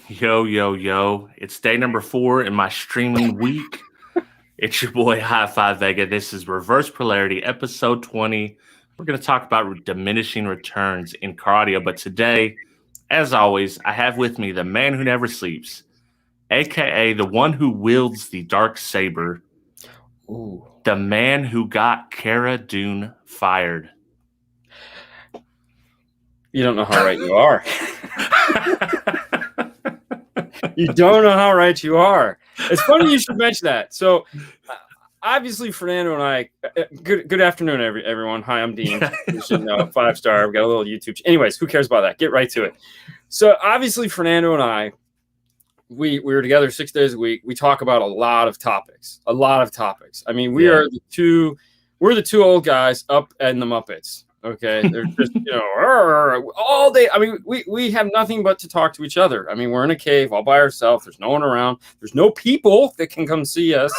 Yo, yo, yo. It's day number 4 in my streaming week. It's your boy HifiVega. This is Reverse Polarity, episode 20. We're going to talk about diminishing returns in car audio. But today, as always, I have with me the man who never sleeps, a.k.a. the one who wields the dark saber, Ooh. the man who got Cara Dune fired. You don't know how right you are. You don't know how right you are. It's funny you should mention that. So, obviously, Fernando and I. Good afternoon, everyone. Hi, I'm Dean. You should know, 5-star. We've got a little YouTube. Anyways, who cares about that? Get right to it. So, obviously, Fernando and I, we were together 6 days a week. We talk about a lot of topics. I mean, we're the two old guys up in the Muppets. Okay, they're just all day. I mean, we have nothing but to talk to each other. I mean, we're in a cave all by ourselves. There's no one around. There's no people that can come see us.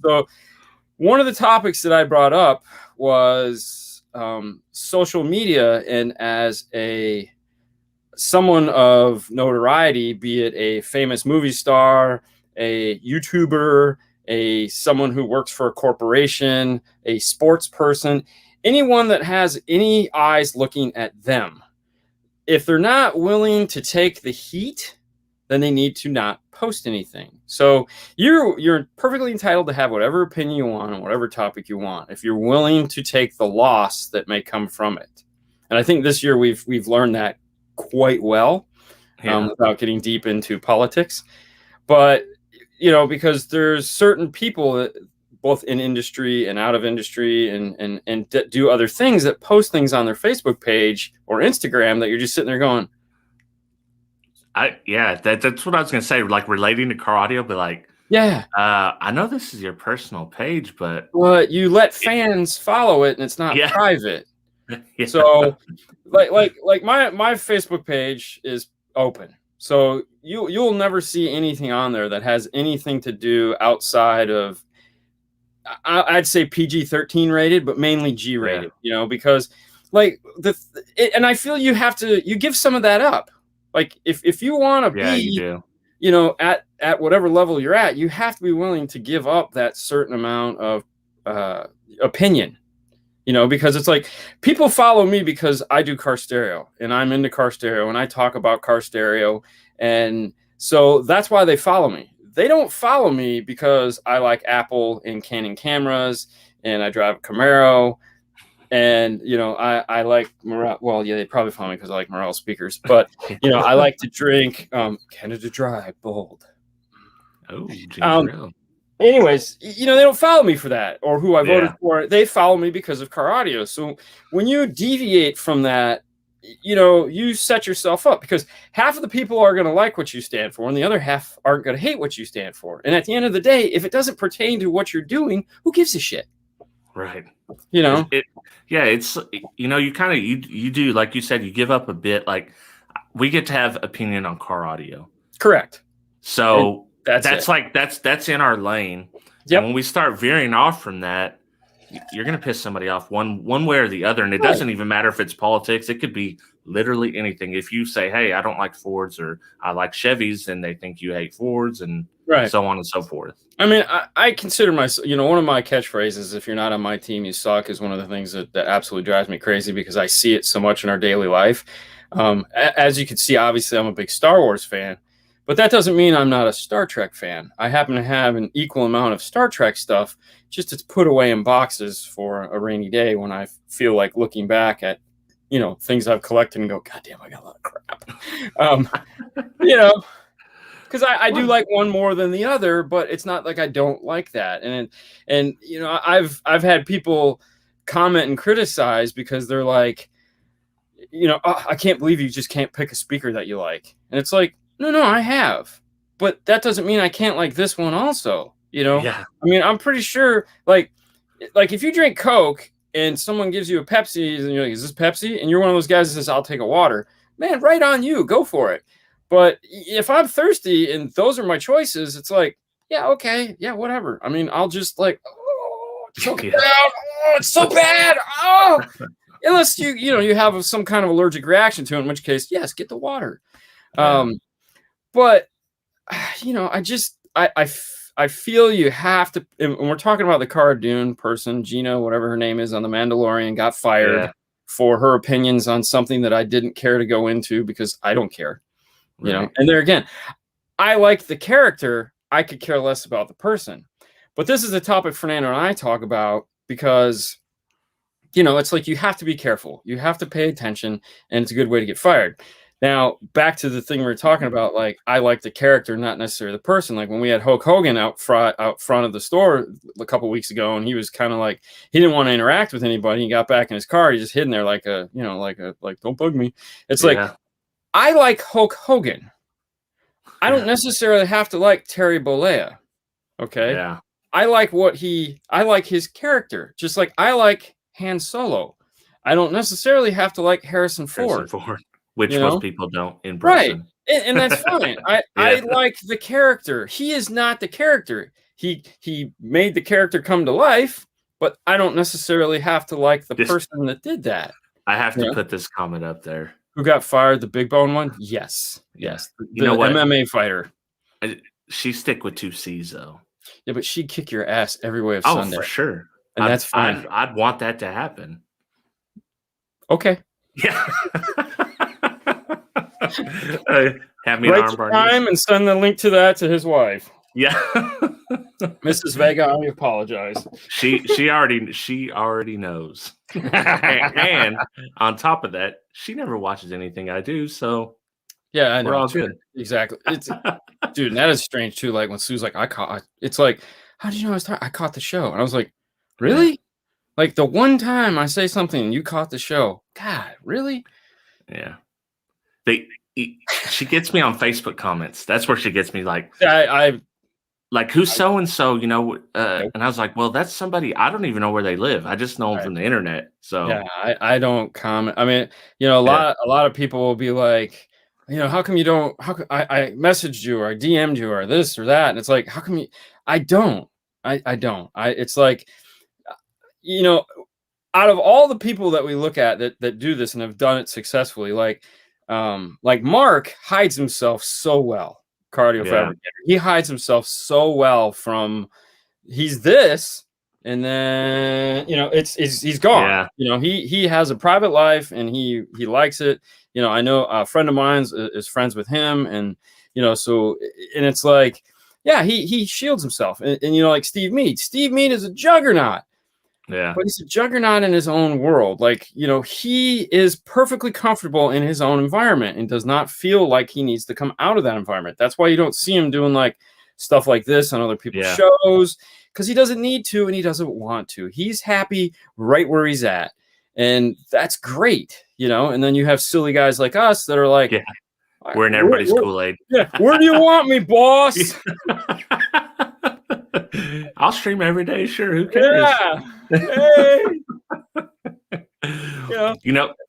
So one of the topics that I brought up was social media, and as someone of notoriety, be it a famous movie star, a YouTuber, someone who works for a corporation, a sports person. Anyone that has any eyes looking at them, if they're not willing to take the heat, then they need to not post anything. So you're perfectly entitled to have whatever opinion you want on whatever topic you want, if you're willing to take the loss that may come from it. And I think this year we've learned that quite well, without getting deep into politics. But because there's certain people that, both in industry and out of industry and do other things, that post things on their Facebook page or Instagram that you're just sitting there going, that's what I was going to say, like relating to car audio, but like, I know this is your personal page, but you let fans follow it and it's not private. Yeah. So like my Facebook page is open. So you'll never see anything on there that has anything to do outside of, I'd say PG-13 rated, but mainly G rated, because and I feel you give some of that up. Like if you want to be, at whatever level you're at, you have to be willing to give up that certain amount of opinion, because it's like people follow me because I do car stereo and I'm into car stereo and I talk about car stereo. And so that's why they follow me. They don't follow me because I like Apple and Canon cameras and I drive a Camaro and, I like Morel. Well, they probably follow me because I like Morel speakers, but, I like to drink Canada Dry Bold. Oh, anyways, they don't follow me for that or who I voted for. They follow me because of car audio. So when you deviate from that, you set yourself up because half of the people are going to like what you stand for and the other half aren't going to hate what you stand for. And at the end of the day, if it doesn't pertain to what you're doing, who gives a shit? Right. It's you kind of, you do, like you said, you give up a bit. Like we get to have opinion on car audio. Correct. So that's in our lane. Yep. And when we start veering off from that, you're going to piss somebody off one way or the other. And it doesn't even matter if it's politics. It could be literally anything. If you say, hey, I don't like Fords or I like Chevys, then they think you hate Fords and so on and so forth. I mean, I consider myself, one of my catchphrases, if you're not on my team, you suck, is one of the things that absolutely drives me crazy because I see it so much in our daily life. As you can see, obviously, I'm a big Star Wars fan. But that doesn't mean I'm not a Star Trek fan. I happen to have an equal amount of Star Trek stuff, just it's put away in boxes for a rainy day when I feel like looking back at, things I've collected and go, God damn, I got a lot of crap. Because I do like one more than the other, but it's not like I don't like that. And I've had people comment and criticize because they're like, I can't believe you just can't pick a speaker that you like. And it's like, no, I have, but that doesn't mean I can't like this one also, Yeah. I mean, I'm pretty sure like if you drink Coke and someone gives you a Pepsi and you're like, is this Pepsi? And you're one of those guys that says, I'll take a water, man, right on you, go for it. But if I'm thirsty and those are my choices, it's like, yeah, okay. Yeah, whatever. I mean, I'll just like, it's so bad. Oh, it's so bad. Oh, unless you have some kind of allergic reaction to it, in which case, yes, get the water. but I feel you have to, and we're talking about the Cara Dune person, Gina, whatever her name is on The Mandalorian, got fired for her opinions on something that I didn't care to go into because I don't care, and there again, I like the character. I could care less about the person, but this is a topic Fernando and I talk about because, it's like you have to be careful. You have to pay attention, and it's a good way to get fired. Now, back to the thing we were talking about, like, I like the character, not necessarily the person. Like when we had Hulk Hogan out front of the store a couple weeks ago, and he was kind of like, he didn't want to interact with anybody. He got back in his car. He just hid in there like don't bug me. It's like, I like Hulk Hogan. I don't necessarily have to like Terry Bollea. Okay. Yeah. I like his character, just like I like Han Solo. I don't necessarily have to like Harrison Ford. Which most people don't in person. Right. And that's fine. I like the character. He is not the character. He made the character come to life, but I don't necessarily have to like the person that did that. I have to put this comment up there. Who got fired? The big bone one? Yes. Yes. The MMA fighter. She stick with 2 C's though. Yeah, but she'd kick your ass every way of Sunday. Oh, for sure. And that's fine. I'd want that to happen. Okay. Yeah. Have me an armbar time and send the link to that to his wife. Yeah. Mrs. Vega, I apologize. She already knows. and on top of that, she never watches anything I do, so yeah, I know. We're all good. Exactly. Dude, and that is strange too. Like when Sue's like, it's like, how did you know I caught the show? And I was like, really? Yeah. Like the one time I say something and you caught the show. God, really? Yeah. She gets me on Facebook comments. That's where she gets me. Like, like who's so and so, and I was like, well, that's somebody I don't even know where they live. I just know them from the internet. So yeah, I don't comment. I mean, a lot of people will be like, how come you don't? I messaged you or I DM'd you or this or that, and it's like, how come you? I don't. It's like, out of all the people that we look at that do this and have done it successfully, like Mark hides himself so well. Cardio fabricator. He hides himself so well from he's this, and then he's gone. Yeah. He has a private life and he likes it. I know a friend of mine is friends with him, and so and it's like, yeah, he shields himself, and like Steve Mead. Steve Mead is a juggernaut. Yeah. But he's a juggernaut in his own world. Like, he is perfectly comfortable in his own environment and does not feel like he needs to come out of that environment. That's why you don't see him doing like stuff like this on other people's shows, because he doesn't need to and he doesn't want to. He's happy right where he's at. And that's great, and then you have silly guys like us that are like, we're in everybody's Kool-Aid. Yeah. Where do you want me, boss? I'll stream every day. Sure. Who cares? Yeah. Hey.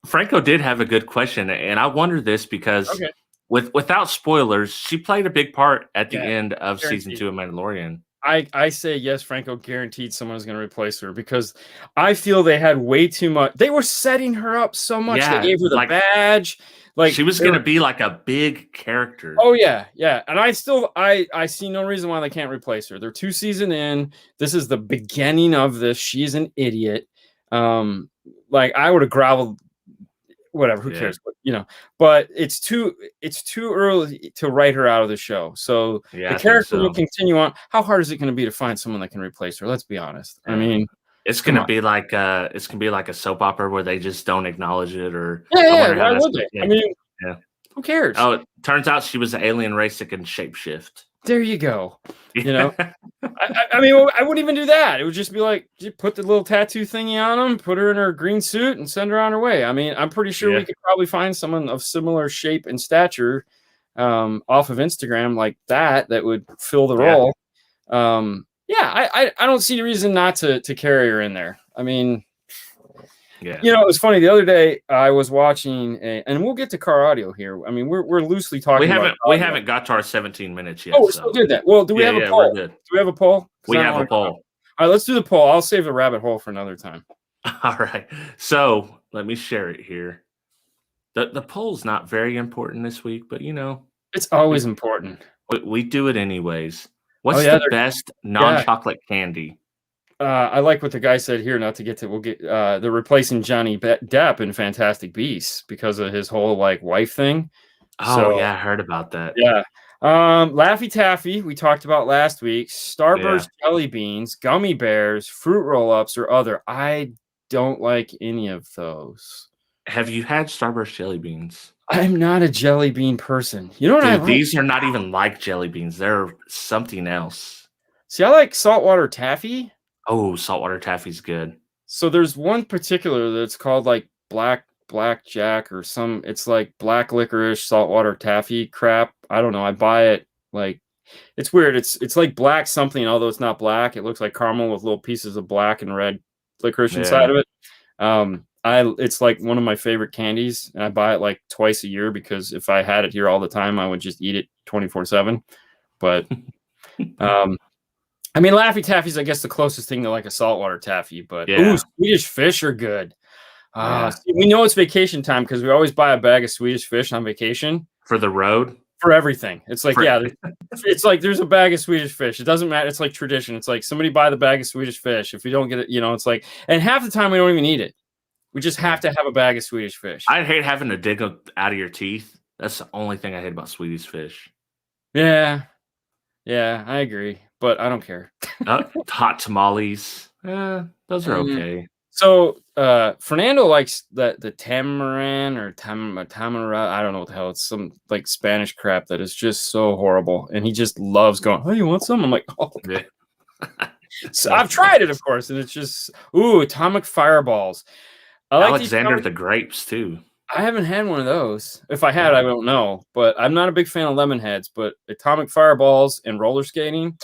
Franco did have a good question, and I wonder this because without spoilers, she played a big part at the end of season 2 of Mandalorian. I say yes, Franco guaranteed someone's going to replace her because I feel they had way too much. They were setting her up so much. Yeah, they gave her the badge. Like she was going to be like a big character. Oh yeah. And I see no reason why they can't replace her. They're 2 seasons in. This is the beginning of this. She's an idiot. Like I would have groveled. Whatever. Who cares? But it's too early to write her out of the show. So the character will continue on. How hard is it going to be to find someone that can replace her? Let's be honest. I mean. It's gonna be like a soap opera where they just don't acknowledge it, or why would they? I mean, who cares? Oh, it turns out she was an alien race that can shapeshift. There you go. I mean, I wouldn't even do that. It would just be like, you put the little tattoo thingy on them, put her in her green suit, and send her on her way. I mean, I'm pretty sure we could probably find someone of similar shape and stature off of Instagram like that would fill the role. I don't see a reason not to carry her in there. I mean, it was funny. The other day I was watching and we'll get to car audio here. I mean, we're loosely talking. We haven't got to our 17 minutes yet. Oh, we still did that. Well, do we have a poll? Do we have a poll? We have a poll. All right, let's do the poll. I'll save the rabbit hole for another time. All right. So let me share it here. The poll's not very important this week, but It's always important. We do it anyways. Oh What's yeah, the best yeah. non-chocolate candy? I like what the guy said here. Not to get to, we'll get. They're replacing Johnny Depp in Fantastic Beasts because of his whole like wife thing. Oh So yeah, I heard about that. yeah. Laffy Taffy, we talked about last week. Yeah. Starburst jelly beans, gummy bears, fruit roll-ups, or other. I don't like any of those. Have you had Starburst jelly beans? I'm not a jelly bean person. You know what I Dude, like? these are not even like jelly beans. They're something else. See, I like saltwater taffy. Oh, saltwater taffy's good. So there's one particular that's called like blackjack or some. It's like black licorice saltwater taffy crap. I don't know. I buy it like it's weird. It's like black something, although it's not black. It looks like caramel with little pieces of black and red licorice inside of it. It's like one of my favorite candies, and I buy it like twice a year because if I had it here all the time, I would just eat it 24/7. But I mean, Laffy Taffy's, I guess, the closest thing to like a saltwater taffy. But Yeah. ooh, Swedish fish are good. Yeah. See, we know it's vacation time because we always buy a bag of Swedish fish on vacation For the road? for everything. It's like, For- yeah, it's like there's a bag of Swedish fish. It doesn't matter. It's like tradition. It's like somebody buy the bag of Swedish fish. If you don't get it, it's like, and half the time we don't even eat it. We just have to have a bag of Swedish fish. I hate having to dig out of your teeth. That's the only thing I hate about Swedish fish. Yeah, I agree, but I don't care. Hot tamales. Those are okay. So Fernando likes the tamarin or tamara. I don't know what the hell. It's some like Spanish crap that is just so horrible, and he just loves going. Oh, you want some? I'm like, oh. Yeah. So I've tried it, of course, and it's just atomic fireballs. I like Alexander the grapes too. I haven't had one of those. If I had, I don't know. But I'm not a big fan of lemon heads. But atomic fireballs and roller skating,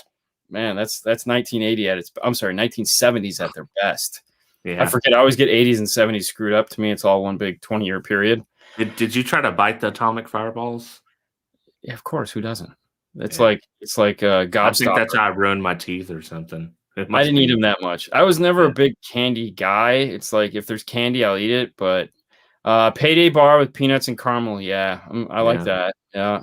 man, that's 1980 at its. I'm sorry, 1970s at their best. Yeah. I forget. I always get 80s and 70s screwed up. To me, it's all one big 20-year period. Did you try to bite the atomic fireballs? Yeah, of course. Who doesn't? It's like gobstopper. I think that's how I ruined my teeth or something. I didn't eat them that much. I was never a big candy guy. It's like if there's candy, I'll eat it. But payday bar with peanuts and caramel, yeah, I like that. Yeah.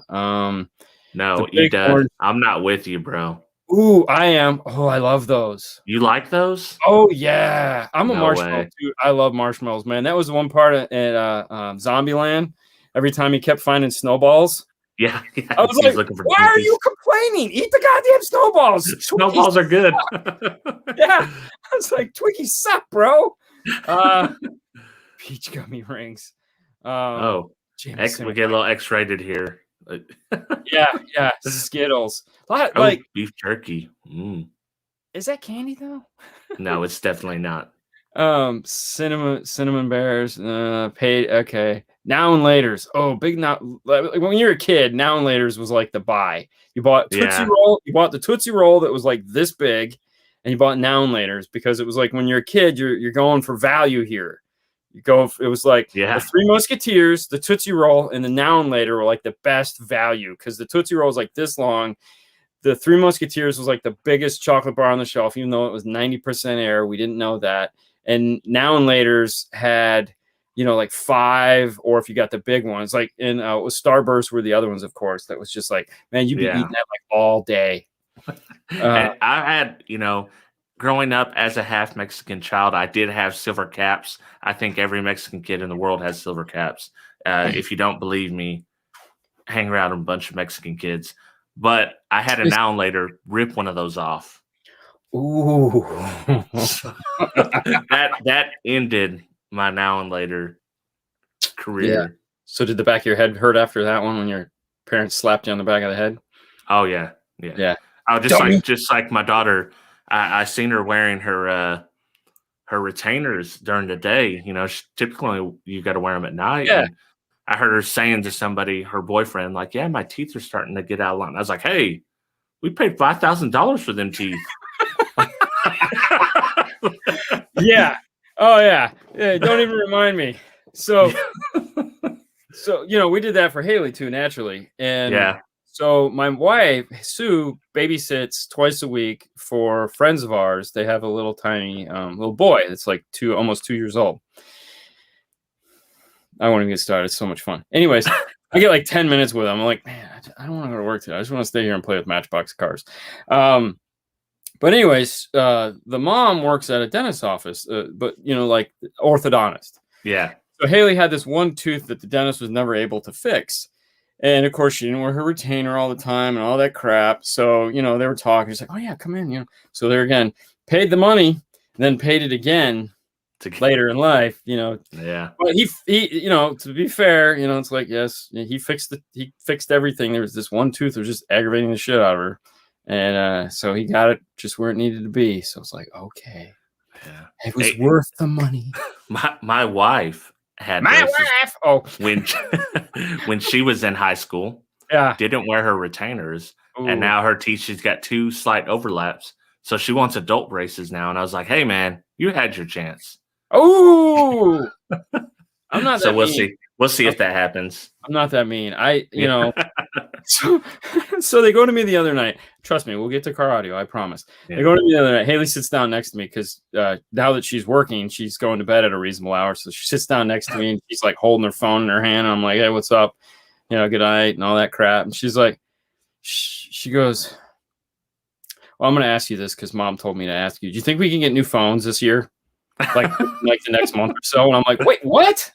No, you done. I'm not with you, bro. Ooh, I am. Oh, I love those. You like those? Oh yeah, I'm a marshmallow way. dude. I love marshmallows, man. That was the one part at Zombieland. Every time he kept finding snowballs. Yeah. I was like, why are you complaining? Eat the goddamn snowballs. Snowballs are good. Yeah. I was like, Twinkies suck, bro. Peach gummy rings. We get a little X-rated here. Yeah. Skittles. Like beef jerky. Is that candy though? No, it's definitely not. Cinnamon bears. Okay. Now and laters. Oh, big now. Like when you're a kid, now and laters was like the buy. You bought Tootsie Roll. You bought the Tootsie Roll that was like this big, and you bought now and laters because it was like when you're a kid, you're going for value here. It was like the Three Musketeers, the Tootsie Roll, and the Now and Later were like the best value because the Tootsie Roll was like this long. The Three Musketeers was like the biggest chocolate bar on the shelf, even though it was 90% air. We didn't know that. And Now and Later's had, like 5, or if you got the big ones, like it was Starburst were the other ones, of course. That was just like, man, you'd be eating that like all day. And I had, growing up as a half Mexican child, I did have silver caps. I think every Mexican kid in the world has silver caps. If you don't believe me, hang around a bunch of Mexican kids. But I had a Now and Later rip one of those off. Ooh. that ended my Now and Later career. Yeah. So did the back of your head hurt after that one when your parents slapped you on the back of the head? Oh yeah. Oh, just like my daughter. I seen her wearing her retainers during the day. Typically you got to wear them at night. Yeah. And I heard her saying to somebody, her boyfriend, like, "Yeah, my teeth are starting to get out of line." I was like, "Hey, we paid $5,000 for them teeth." Yeah. Oh yeah. Don't even remind me. So we did that for Haley too, naturally, and So my wife, Sue, babysits twice a week for friends of ours. They have a little tiny little boy that's like almost 2 years old. I won't even get started. It's so much fun. Anyways, I get like 10 minutes with him. I'm like, man, I don't want to go to work today. I just want to stay here and play with Matchbox cars. But anyways, the mom works at a dentist's office, but like orthodontist. Yeah. So Haley had this one tooth that the dentist was never able to fix. And of course, she didn't wear her retainer all the time and all that crap. So, they were talking. She's like, oh, yeah, come in. So they're again paid the money and then paid it again later in life, Yeah. But he to be fair, it's like, yes, he fixed everything. There was this one tooth that was just aggravating the shit out of her. And so he got it just where it needed to be. So it's like, okay. Yeah. It was worth the money. My wife had when she was in high school. Yeah. Didn't wear her retainers. Ooh. And now her teeth, she's got 2 slight overlaps. So she wants adult braces now. And I was like, hey man, you had your chance. Oh, I'm not. So we'll see. We'll see if that happens. I'm not that mean. So they go to me the other night. Trust me, we'll get to car audio. I promise. Yeah. They go to me the other night. Haley sits down next to me because now that she's working, she's going to bed at a reasonable hour. So she sits down next to me and she's like holding her phone in her hand. And I'm like, hey, what's up? Good night and all that crap. And she's like, she goes, well, I'm going to ask you this because mom told me to ask you. Do you think we can get new phones this year? Like the next month or so? And I'm like, wait, what?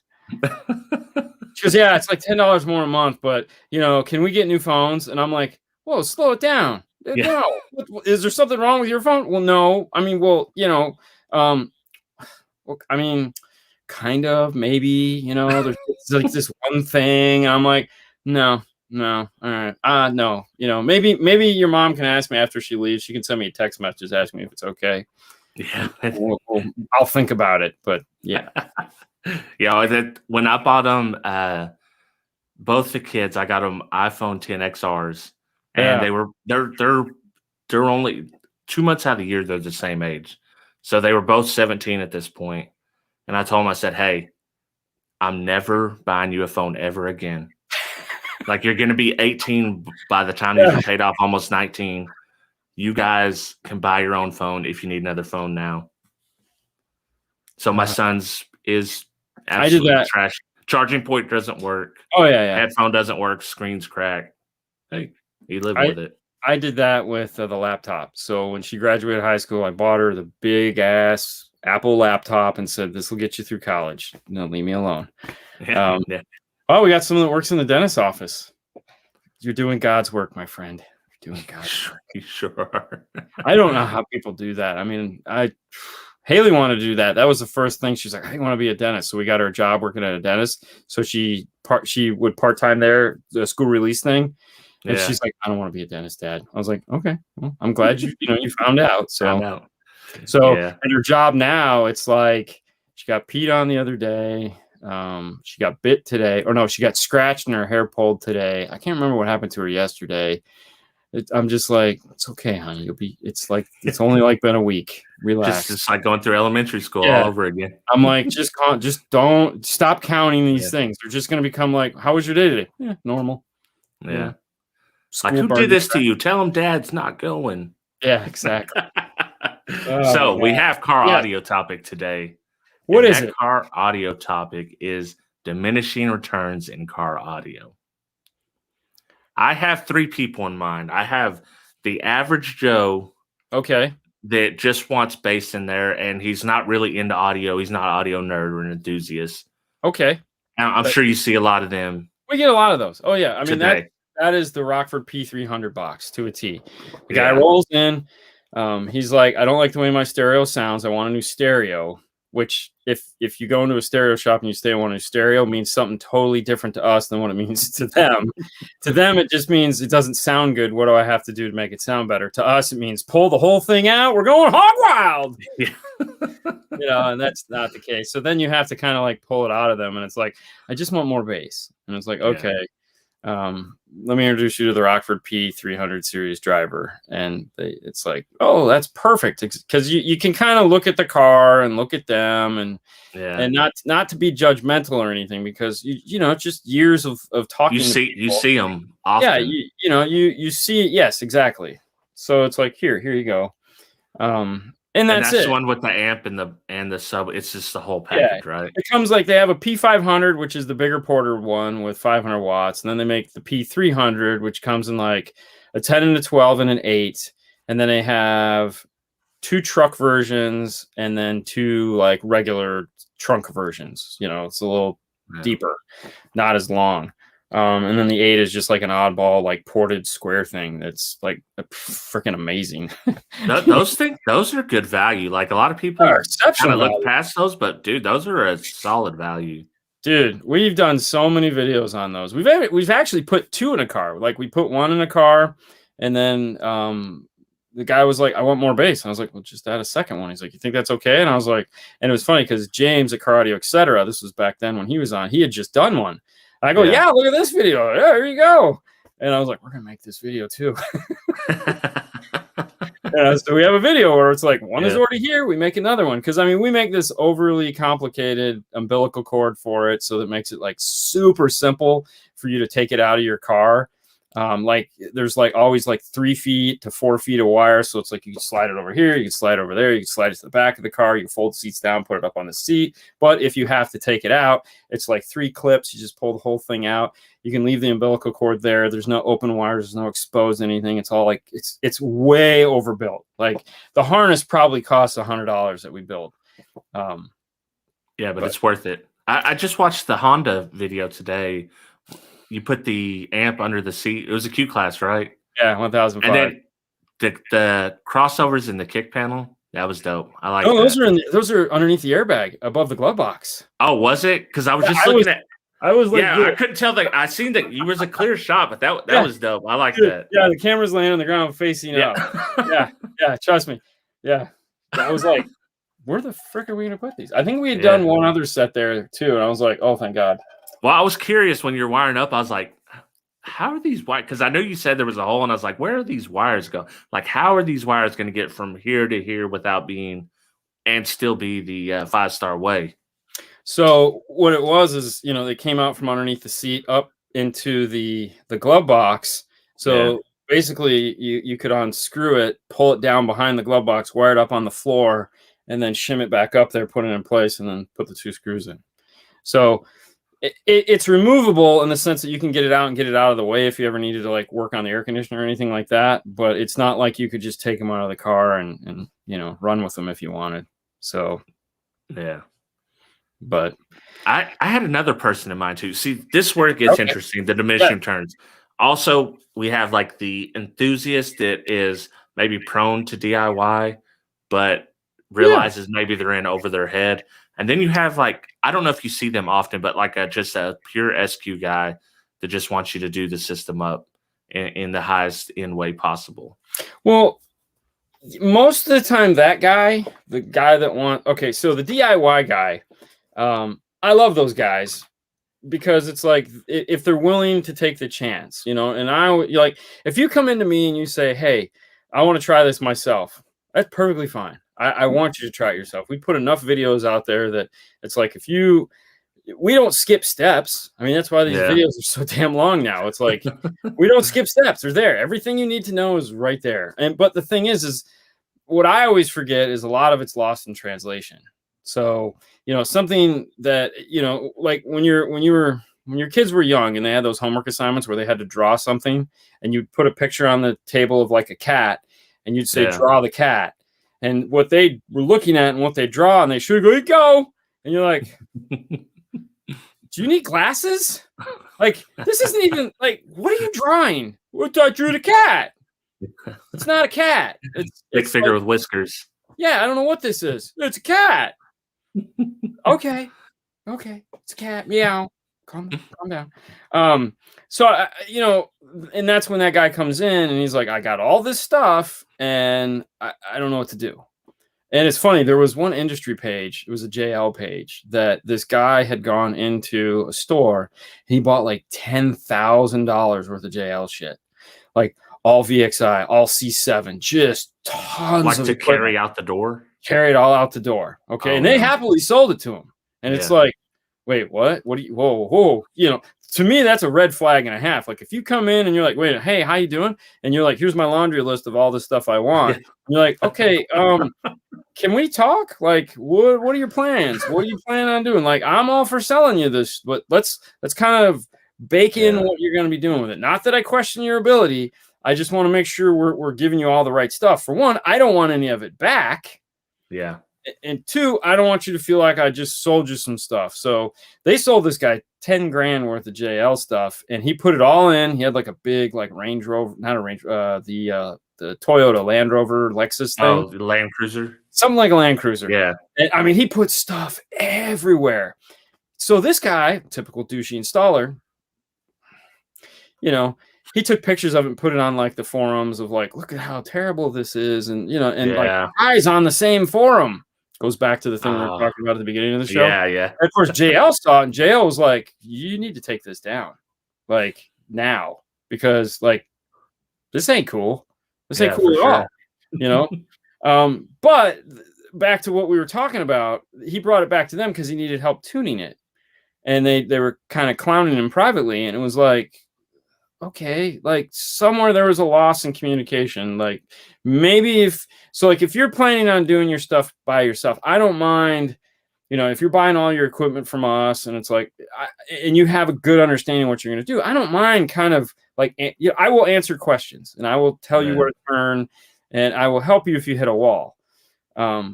She goes, yeah, it's like $10 more a month, but can we get new phones? And I'm like, whoa, slow it down. Yeah. No, is there something wrong with your phone? Well, no. I mean, kind of, maybe, there's like this one thing. I'm like, no, all right. No, maybe your mom can ask me after she leaves. She can send me a text message asking me if it's okay. Yeah. I'll think about it, but yeah. Yeah, when I bought them, both the kids, I got them iPhone 10 XRs, and they're only 2 months out of the year. They're the same age, so they were both 17 at this point. And I told them, I said, "Hey, I'm never buying you a phone ever again. Like you're going to be 18 by the time you've paid off almost 19. You guys can buy your own phone if you need another phone now." So my son's is absolutely trash. Charging point doesn't work. Oh yeah. Headphone doesn't work. Screen's cracked. Hey, you live with it. I did that with the laptop. So when she graduated high school, I bought her the big ass Apple laptop and said, "This will get you through college. No, leave me alone." Yeah. Oh, we got someone that works in the dentist's office. You're doing God's work, my friend. You're doing God's work. You sure are. I don't know how people do that. I mean, Haley wanted to do that. That was the first thing. She's like, I want to be a dentist. So we got her a job working at a dentist. So she would part-time there, the school release thing. And she's like, I don't want to be a dentist, Dad. I was like, okay, well, I'm glad you found out. So and her job now, it's like she got peed on the other day. She got bit today. Or no, she got scratched and her hair pulled today. I can't remember what happened to her yesterday. I'm just like, it's okay, honey. It's only like been a week. Relax. Just like going through elementary school all over again. I'm like, just don't stop counting these things. They're just going to become like, how was your day today? Yeah, normal. Yeah. Like, who did this to you? Tell him Dad's not going. Yeah, exactly. So we have car audio topic today. What is it? Car audio topic is diminishing returns in car audio. I have 3 people in mind. I have the average Joe. Okay. That just wants bass in there, and he's not really into audio. He's not an audio nerd or an enthusiast. Okay. I'm sure you see a lot of them. We get a lot of those. Oh, yeah. I mean, today. that is the Rockford P300 box to a T. The guy rolls in. He's like, I don't like the way my stereo sounds. I want a new stereo. Which, if you go into a stereo shop and you stay on a stereo, means something totally different to us than what it means to them. To them, it just means it doesn't sound good. What do I have to do to make it sound better? To us, it means pull the whole thing out. We're going hog wild. Yeah. And that's not the case. So then you have to kind of like pull it out of them, and it's like, I just want more bass. And it's like, okay. Let me introduce you to the Rockford P300 series driver. And it's like, oh, that's perfect. Because you can kind of look at the car and look at them and not to be judgmental or anything, because it's just years of talking. You see them often. Yeah, you see, yes, exactly. So it's like, here you go. And And that's that's it. the one with the amp and the sub. It's just the whole Yeah, package, right? it comes like they have a P500, which is the bigger porter one with 500 watts, and then they make the P300, which comes in like a 10 and a 12 and an 8, and then they have 2 truck versions and then 2 like regular trunk versions. You know, it's a little deeper, not as long. And then the 8 is just like an oddball, like ported square thing that's like freaking amazing. Those are good value. Like a lot of people Are kind exceptional of look value. past those, but dude, those are a solid value. Dude, we've done so many videos on those. We've actually put 2 in a car. Like we put 1 in a car, and then the guy was like, "I want more bass." And I was like, "Well, just add a second one." He's like, "You think that's okay?" And I was like, and it was funny because James at Car Audio Etc. This was back then when he was on. He had just done one. And I go, "Yeah, look at this video. Yeah, here you go." And I was like, "We're gonna make this video too." So we have a video where it's like one is already here. We make another one because I mean we make this overly complicated umbilical cord for it, so that makes it like super simple for you to take it out of your car. Like there's like always like 3 feet to 4 feet of wire, so it's like you can slide it over here, you can slide it over there, you can slide it to the back of the car, you can fold the seats down, put it up on the seat. But if you have to take it out, it's like 3 clips. You just pull the whole thing out. You can leave the umbilical cord there. There's no open wires. There's no exposed anything. It's all like it's way overbuilt. Like the harness probably costs $100 that we build. Yeah, but it's worth it. I just watched the Honda video today. You put the amp under the seat. It was a Q class, right? Yeah, 1005. And then the crossovers in the kick panel. That was dope. I like. Oh, those are underneath the airbag above the glove box. Oh, was it? Because I was just looking at. I was like, I couldn't tell that. I seen that you was a clear shot, but that was dope. I like that. Yeah, the camera's laying on the ground facing up. Yeah, trust me. Yeah, I was like, where the frick are we gonna put these? I think we had done one other set there too, and I was like, oh, thank God. Well, I was curious when you're wiring up. I was like, how are these wires? Because I know you said there was a hole, and I was like, where are these wires go? Like, how are these wires going to get from here to here without being and still be the 5-star way? So what it was is, you know, they came out from underneath the seat up into the glove box. So basically, you could unscrew it, pull it down behind the glove box, wire it up on the floor, and then shim it back up there, put it in place, and then put the 2 screws in. So it's removable in the sense that you can get it out and get it out of the way if you ever needed to like work on the air conditioner or anything like that. But it's not like you could just take them out of the car and you know, run with them if you wanted. So yeah. But I had another person in mind too. See, this where it gets interesting, the diminishing returns. Also, we have like the enthusiast that is maybe prone to DIY, but realizes maybe they're in over their head. And then you have like, I don't know if you see them often, but like just a pure SQ guy that just wants you to do the system up in the highest end way possible. Well, most of the time that guy, the guy that so the DIY guy, I love those guys because it's like if they're willing to take the chance, you know, and like if you come into me and you say, hey, I want to try this myself, that's perfectly fine. I want you to try it yourself. We put enough videos out there that it's like we don't skip steps. I mean, that's why these videos are so damn long now. It's like we don't skip steps. They're there. Everything you need to know is right there. But the thing is what I always forget is a lot of it's lost in translation. So, you know, something that, you know, like when your kids were young and they had those homework assignments where they had to draw something and you'd put a picture on the table of like a cat and you'd say, draw the cat. And what they were looking at and what they draw, and they should go. And you're like, do you need glasses? Like, this isn't even like, what are you drawing? What, I drew the cat. It's not a cat. It's big figure with whiskers. Yeah, I don't know what this is. It's a cat. Okay, it's a cat. Meow. Calm down. So you know, and that's when that guy comes in and he's like, I got all this stuff and I don't know what to do. And it's funny, there was one industry page, it was a JL page, that this guy had gone into a store and he bought like $10,000 worth of JL shit. Like all VXI, all C7, just tons like of to equipment. carry out the door. Carry it all out the door. Okay. And they happily sold it to him. And it's like, wait, what? What do you, whoa, you know, to me, that's a red flag and a half. Like if you come in and you're like, wait, hey, how you doing? And you're like, here's my laundry list of all the stuff I want. And you're like, okay, can we talk? Like, what are your plans? What are you planning on doing? Like, I'm all for selling you this, but let's kind of bake in what you're going to be doing with it. Not that I question your ability. I just want to make sure we're giving you all the right stuff. For one, I don't want any of it back. Yeah. And two, I don't want you to feel like I just sold you some stuff. So they sold this guy 10 grand worth of JL stuff, and he put it all in. He had like a big like Range Rover, not a Range, the Toyota Land Rover Lexus thing. Oh, the Land Cruiser. Something like a Land Cruiser. Yeah. And, I mean, he put stuff everywhere. So this guy, typical douchey installer, you know, he took pictures of it and put it on like the forums of like, look at how terrible this is. And, you know, and like guys on the same forum. Goes back to the thing we were talking about at the beginning of the show. Yeah, yeah. And of course, JL saw it, and JL was like, you need to take this down. Like, now. Because, like, this ain't cool. This ain't cool at all. You know? But back to what we were talking about, he brought it back to them because he needed help tuning it. And they were kind of clowning him privately, and it was like, okay, like somewhere there was a loss in communication. Like maybe if you're planning on doing your stuff by yourself, I don't mind, you know, if you're buying all your equipment from us and it's like, and you have a good understanding of what you're going to do, I don't mind kind of like, you know, I will answer questions and I will tell you where to turn and I will help you if you hit a wall.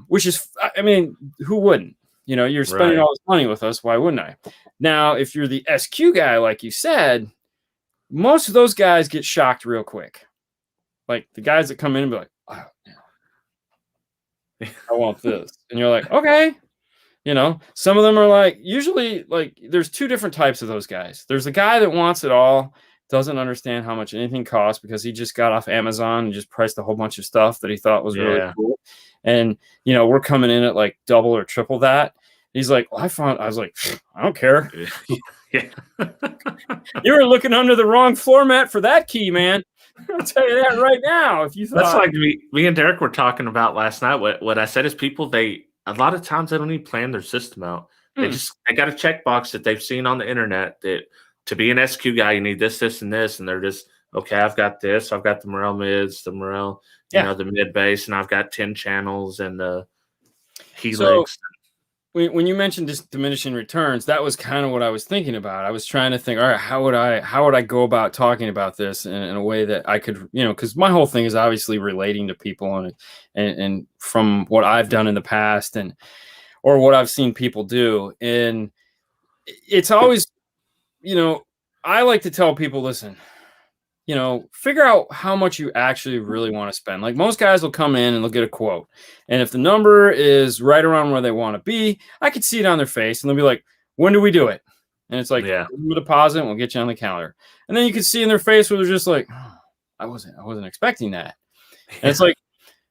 Which is, I mean, who wouldn't? You know, you're spending all this money with us. Why wouldn't I? Now, if you're the SQ guy, like you said, most of those guys get shocked real quick. Like the guys that come in and be like, oh, yeah, I want this. And you're like, okay. You know, some of them are like, usually like there's two different types of those guys. There's the guy that wants it all, doesn't understand how much anything costs because he just got off Amazon and just priced a whole bunch of stuff that he thought was really cool. And, you know, we're coming in at like double or triple that. He's like, well, I was like, I don't care. You were looking under the wrong floor mat for that key, man. I'll tell you that right now. If you thought that's like me and Derek were talking about last night. What I said is people, a lot of times they don't even plan their system out. They got a checkbox that they've seen on the internet that to be an SQ guy, you need this, this, and this, and they're just okay. I've got this. I've got the Morel mids, the Morel, you know, the mid bass, and I've got 10 channels and the Helix. So, when you mentioned this diminishing returns, that was kind of what I was thinking about. I was trying to think, all right, how would I go about talking about this in a way that I could, you know, because my whole thing is obviously relating to people and from what I've done in the past or what I've seen people do. And it's always, you know, I like to tell people, listen, you know, figure out how much you actually really want to spend. Like most guys will come in and they'll get a quote. And if the number is right around where they want to be, I could see it on their face and they'll be like, when do we do it? And it's like, a deposit and we'll get you on the calendar. And then you can see in their face where they're just like, oh, I wasn't expecting that. And it's like,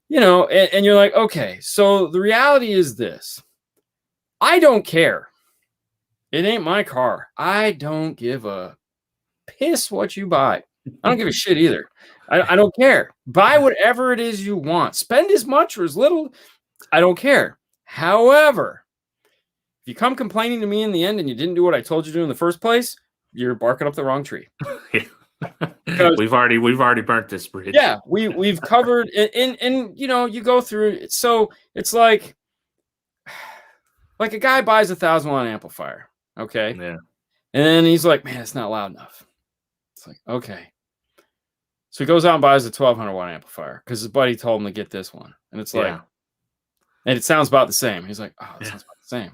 you know, and you're like, okay, so the reality is this. I don't care. It ain't my car. I don't give a piss what you buy. I don't give a shit either. I don't care. Buy whatever it is you want. Spend as much or as little. I don't care. However, if you come complaining to me in the end and you didn't do what I told you to do in the first place, you're barking up the wrong tree. We've already burnt this bridge. Yeah, we've covered and you know, you go through it. So it's like a guy buys a 1,000-watt amplifier. Okay. Yeah. And then he's like, man, it's not loud enough. It's like, okay. So he goes out and buys a 1,200-watt amplifier because his buddy told him to get this one. And it's like, and it sounds about the same. He's like, oh, it sounds about the same.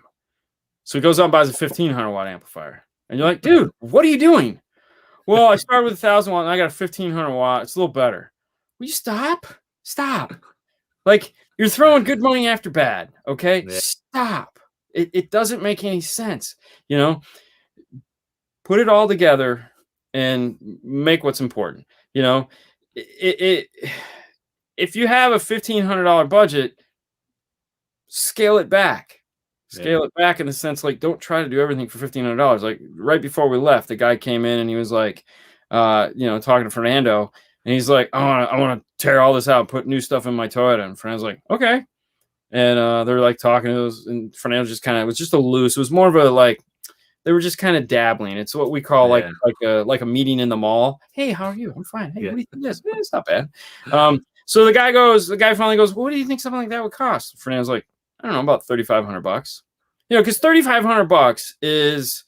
So he goes out and buys a 1,500-watt amplifier. And you're like, dude, what are you doing? Well, I started with 1,000-watt and I got a 1,500-watt. It's a little better. Will you stop? Stop. Like, you're throwing good money after bad. Okay? Yeah. Stop. It doesn't make any sense. You know, put it all together and make what's important. You know, if you have a $1,500 budget, scale it back. Scale it back in the sense, like, don't try to do everything for $1,500. Like right before we left, the guy came in and he was like, you know, talking to Fernando, and he's like, I want to tear all this out and put new stuff in my Toyota. And Fernando's like, okay. And they're like talking to us, and Fernando just kind of, it was just a loose. It was more of a like, They were just kind of dabbling. It's what we call Yeah. like a meeting in the mall. Hey, how are you? I'm fine. Hey, Yeah. what do you think this? It's not bad. So the guy finally goes, well, what do you think something like that would cost? Fernando's like, I don't know, about $3,500. You know, because $3,500 is,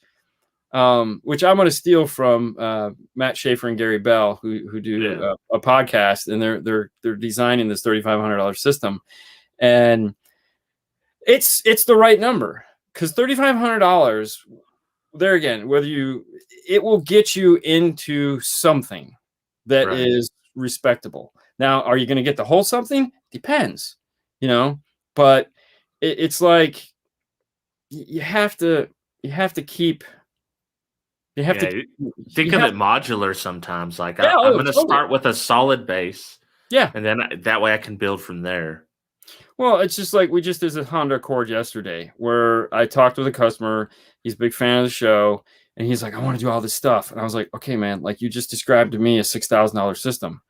which I'm going to steal from Matt Schaefer and Gary Bell, who do a podcast, and they're designing this $3,500 system, and it's the right number, because $3,500, there again, it will get you into something that is respectable. Now, are you going to get the whole something? Depends, you know, but it's like you have to keep. You have to think of it modular sometimes. Like I'm going to start with a solid base. Yeah. And then that way I can build from there. Well, it's just like we just did a Honda Accord yesterday where I talked with a customer. He's a big fan of the show. And he's like, I want to do all this stuff. And I was like, okay, man, like you just described to me a $6,000 system.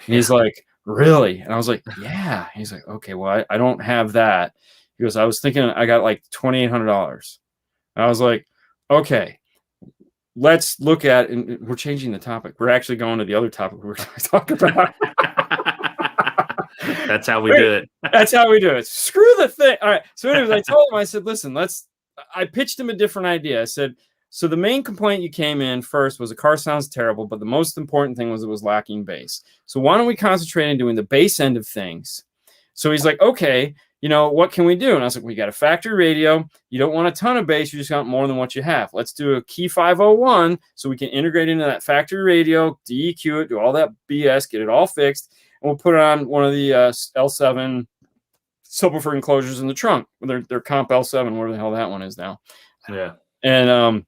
And he's like, really? And I was like, yeah. He's like, okay, well, I don't have that. He goes, I was thinking I got like $2,800. And I was like, okay, let's look at, and we're changing the topic. We're actually going to the other topic we're going to talk about. That's how we do it. That's how we do it. Screw the thing. All right. So anyways, I told him, I said, listen, I pitched him a different idea. I said, so the main complaint you came in first was the car sounds terrible, but the most important thing was it was lacking bass. So why don't we concentrate on doing the bass end of things? So he's like, okay, you know, what can we do? And I was like, we got a factory radio. You don't want a ton of bass. You just want more than what you have. Let's do a Key 501 so we can integrate into that factory radio, DEQ it, do all that BS, get it all fixed. And we'll put it on one of the L7 subwoofer enclosures in the trunk. Their Comp L7, whatever the hell that one is now. Yeah. And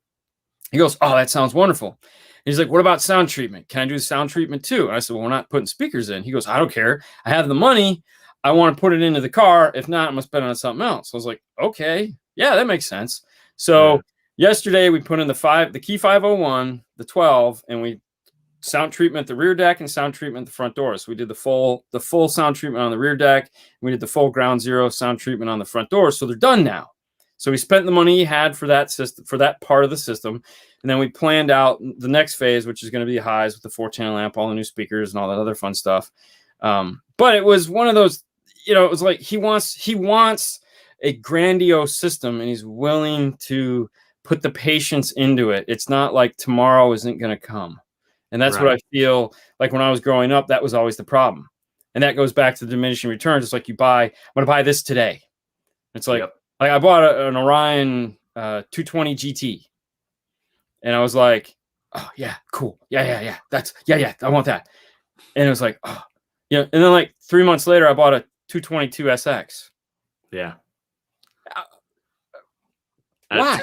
he goes, oh, that sounds wonderful. And he's like, what about sound treatment? Can I do the sound treatment too? And I said, well, we're not putting speakers in. He goes, I don't care. I have the money. I want to put it into the car. If not, I'm going to spend it on something else. So I was like, okay, yeah, that makes sense. So yesterday we put in the Key 501, the 12, and we sound treatment the rear deck and sound treatment the front door. So we did the full sound treatment on the rear deck. We did the full ground zero sound treatment on the front door. So they're done now. So we spent the money he had for that system, for that part of the system. And then we planned out the next phase, which is going to be highs with the 4-channel amp, all the new speakers and all that other fun stuff. But it was one of those, you know, it was like he wants a grandiose system, and he's willing to put the patience into it. It's not like tomorrow isn't going to come. And that's what I feel like when I was growing up, that was always the problem. And that goes back to the diminishing returns. It's like I'm going to buy this today. It's like, I bought an Orion 220 GT. And I was like, oh, yeah, cool. Yeah. I want that. And it was like, oh, yeah. And then like 3 months later, I bought a 222 SX. Yeah. Why?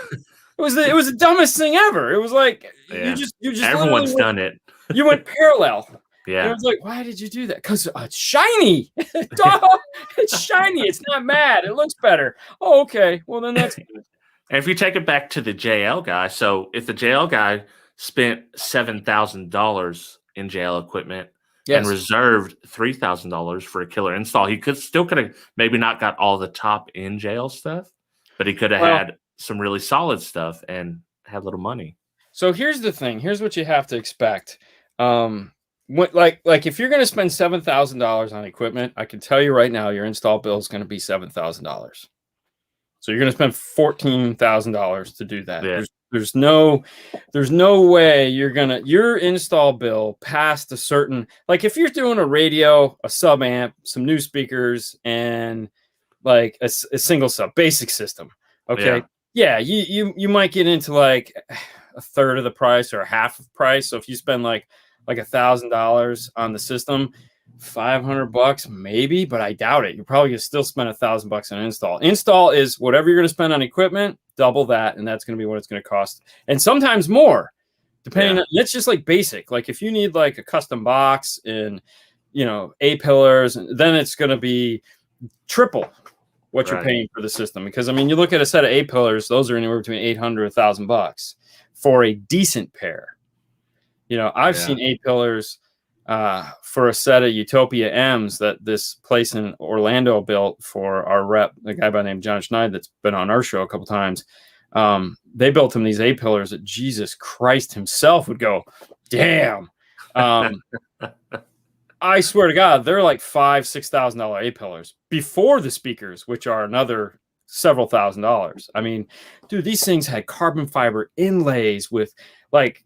It was the dumbest thing ever. It was like you just everyone's done it. You went parallel. Yeah. And I was like, why did you do that? Because it's shiny. It's shiny. It's not mad. It looks better. Oh, okay. Well, then that's good. And if you take it back to the JL guy, so if the JL guy spent $7,000 in JL equipment and reserved $3,000 for a killer install, he could have maybe not got all the top in JL stuff, but he could have had some really solid stuff and had little money. So here's the thing. Here's what you have to expect. Like if you're going to spend $7,000 on equipment, I can tell you right now, your install bill is going to be $7,000. So you're going to spend $14,000 to do that. Yeah. There's no way your install bill past a certain, like if you're doing a radio, a sub amp, some new speakers, and like a single sub basic system. Okay. Yeah. You might get into like a third of the price or a half of price. So if you spend like $1,000 on the system, $500 maybe, but I doubt it. You're probably gonna still spend $1,000 on install. Install is whatever you're gonna spend on equipment, double that, and that's gonna be what it's gonna cost, and sometimes more, depending on. It's just like basic. Like if you need like a custom box and A pillars, then it's gonna be triple what you're paying for the system. Because I mean, you look at a set of A pillars; those are anywhere between $800 $1,000 for a decent pair. I've seen A pillars for a set of Utopia M's that this place in Orlando built for our rep, a guy by the name of John Schneid that's been on our show a couple times. They built him these A-pillars that Jesus Christ himself would go, damn. I swear to God, they're like $5,000-$6,000 A-pillars before the speakers, which are another several $1,000s. I mean, dude, these things had carbon fiber inlays with like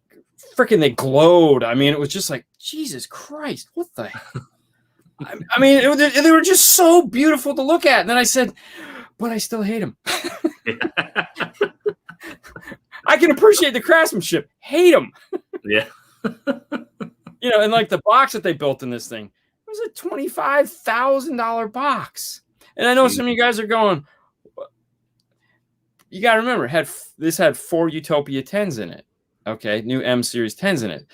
freaking they glowed. I mean, it was just like, Jesus Christ, what the I mean, they were just so beautiful to look at. And then I said, but I still hate them. I can appreciate the craftsmanship, hate them. Yeah. You know, and like the box that they built in this thing, it was a $25,000 box. And I know some of you guys are going, you got to remember, this had 4 Utopia 10s in it. Okay, new M series 10s in it.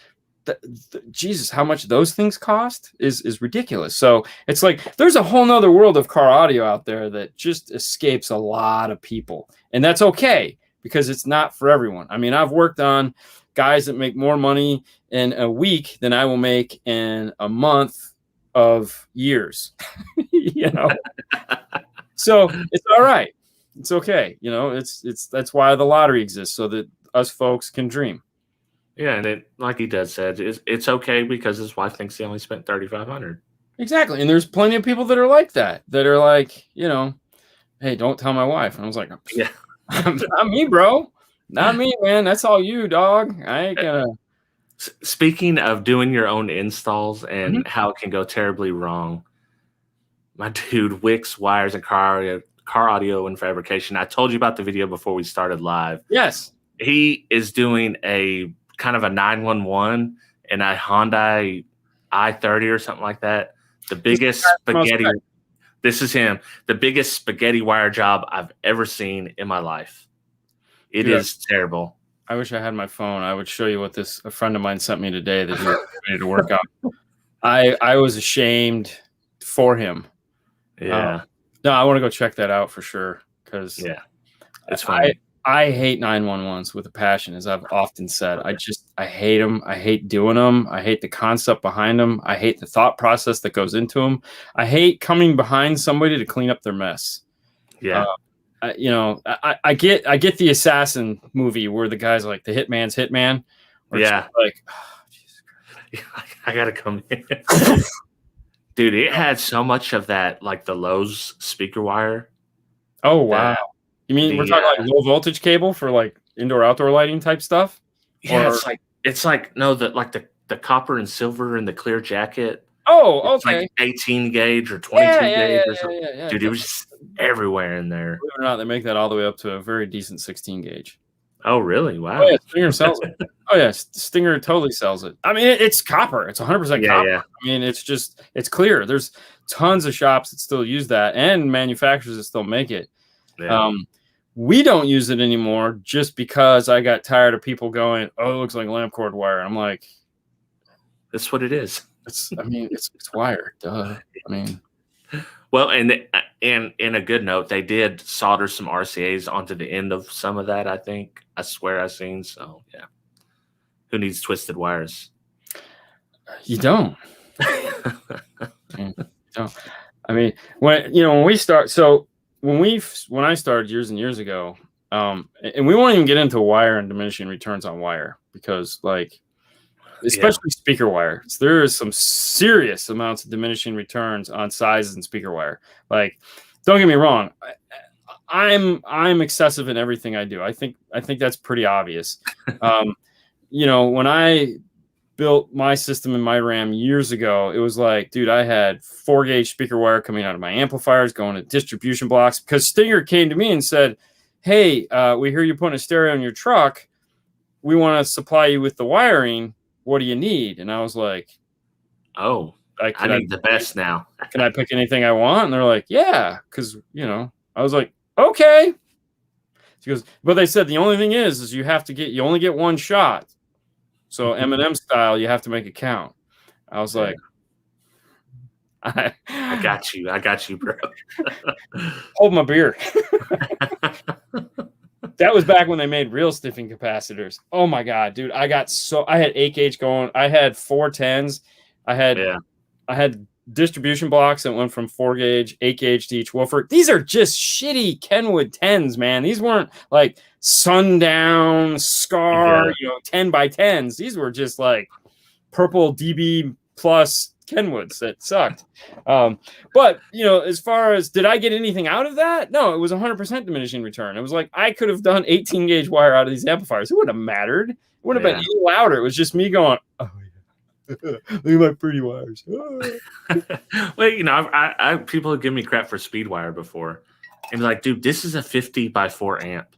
Jesus, how much those things cost is ridiculous. So it's like there's a whole nother world of car audio out there that just escapes a lot of people. And that's okay, because it's not for everyone. I mean, I've worked on guys that make more money in a week than I will make in a month of years. You know, so it's all right. It's okay. You know, that's why the lottery exists, so that us folks can dream. Yeah, and like he does said, it's okay because his wife thinks he only spent $3,500. Exactly, and there's plenty of people that are like that. That are like, you know, hey, don't tell my wife. And I was like, yeah, not me, bro, not me, man. That's all you, dog. I ain't gonna. Speaking of doing your own installs and how it can go terribly wrong, my dude Wix Wires and car audio and fabrication. I told you about the video before we started live. Yes, he is doing a kind of a 911 and a Hyundai i30 or something like that. The biggest spaghetti. This is him. The biggest spaghetti wire job I've ever seen in my life. It is terrible. I wish I had my phone. I would show you what a friend of mine sent me today that he was ready to work on. I was ashamed for him. Yeah. No, I want to go check that out for sure. Because it's funny. I hate 911s with a passion, as I've often said. I hate them. I hate doing them. I hate the concept behind them. I hate the thought process that goes into them. I hate coming behind somebody to clean up their mess. Yeah. You know, I get the Assassin movie where the guy's like, the hitman's hitman. Yeah. Like, oh, Jesus Christ. I got to come in. Dude, it had so much of that, like the Lowe's speaker wire. Oh, wow. You mean we're talking like low voltage cable for like indoor outdoor lighting type stuff? Yeah, it's like the copper and silver and the clear jacket. Oh, okay. Like 18 gauge or 22 gauge or something. Yeah. Dude, it was just everywhere in there. Believe it or not, they make that all the way up to a very decent 16 gauge. Oh, really? Wow. Oh, yeah, Stinger sells it. Oh, yeah, Stinger totally sells it. I mean, it's copper. It's 100% copper. Yeah. I mean, it's clear. There's tons of shops that still use that and manufacturers that still make it. Yeah. We don't use it anymore just because I got tired of people going, oh, it looks like lamp cord wire. I'm like, that's what it is. It's wire. Duh. I mean, well, and in a good note, they did solder some RCAs onto the end of some of that. I swear I've seen. So yeah, who needs twisted wires? You don't. I mean, when we start, so. When I started years and years ago, and we won't even get into wire and diminishing returns on wire because, like, especially speaker wire, there is some serious amounts of diminishing returns on sizes and speaker wire. Like, don't get me wrong, I'm excessive in everything I do. I think that's pretty obvious. You know, when I built my system in my RAM years ago, it was like, dude, I had 4-gauge speaker wire coming out of my amplifiers going to distribution blocks because Stinger came to me and said, hey, we hear you putting a stereo in your truck. We want to supply you with the wiring. What do you need? And I was like, oh, I need the best now. Can I pick anything I want? And they're like, yeah, because, you know, I was like, okay. She goes, but they said the only thing is you only get one shot. So Eminem style, you have to make it count. I was like, I got you, bro. Hold my beer. That was back when they made real stiffing capacitors. Oh my God, dude. I had 8-gauge going. I had 410s. I had distribution blocks that went from 4 gauge, 8 gauge to each woofer. These are just shitty Kenwood 10s, man. These weren't like Sundown, Scar, 10 by 10s. These were just like purple DB plus Kenwoods that sucked. But as far as did I get anything out of that? No, it was 100% diminishing return. It was like I could have done 18 gauge wire out of these amplifiers. It wouldn't have mattered. It wouldn't have been any louder. It was just me going, oh yeah, look at my pretty wires. Well, I people have given me crap for speed wire before, and be like, dude, this is a 50 by 4 amp.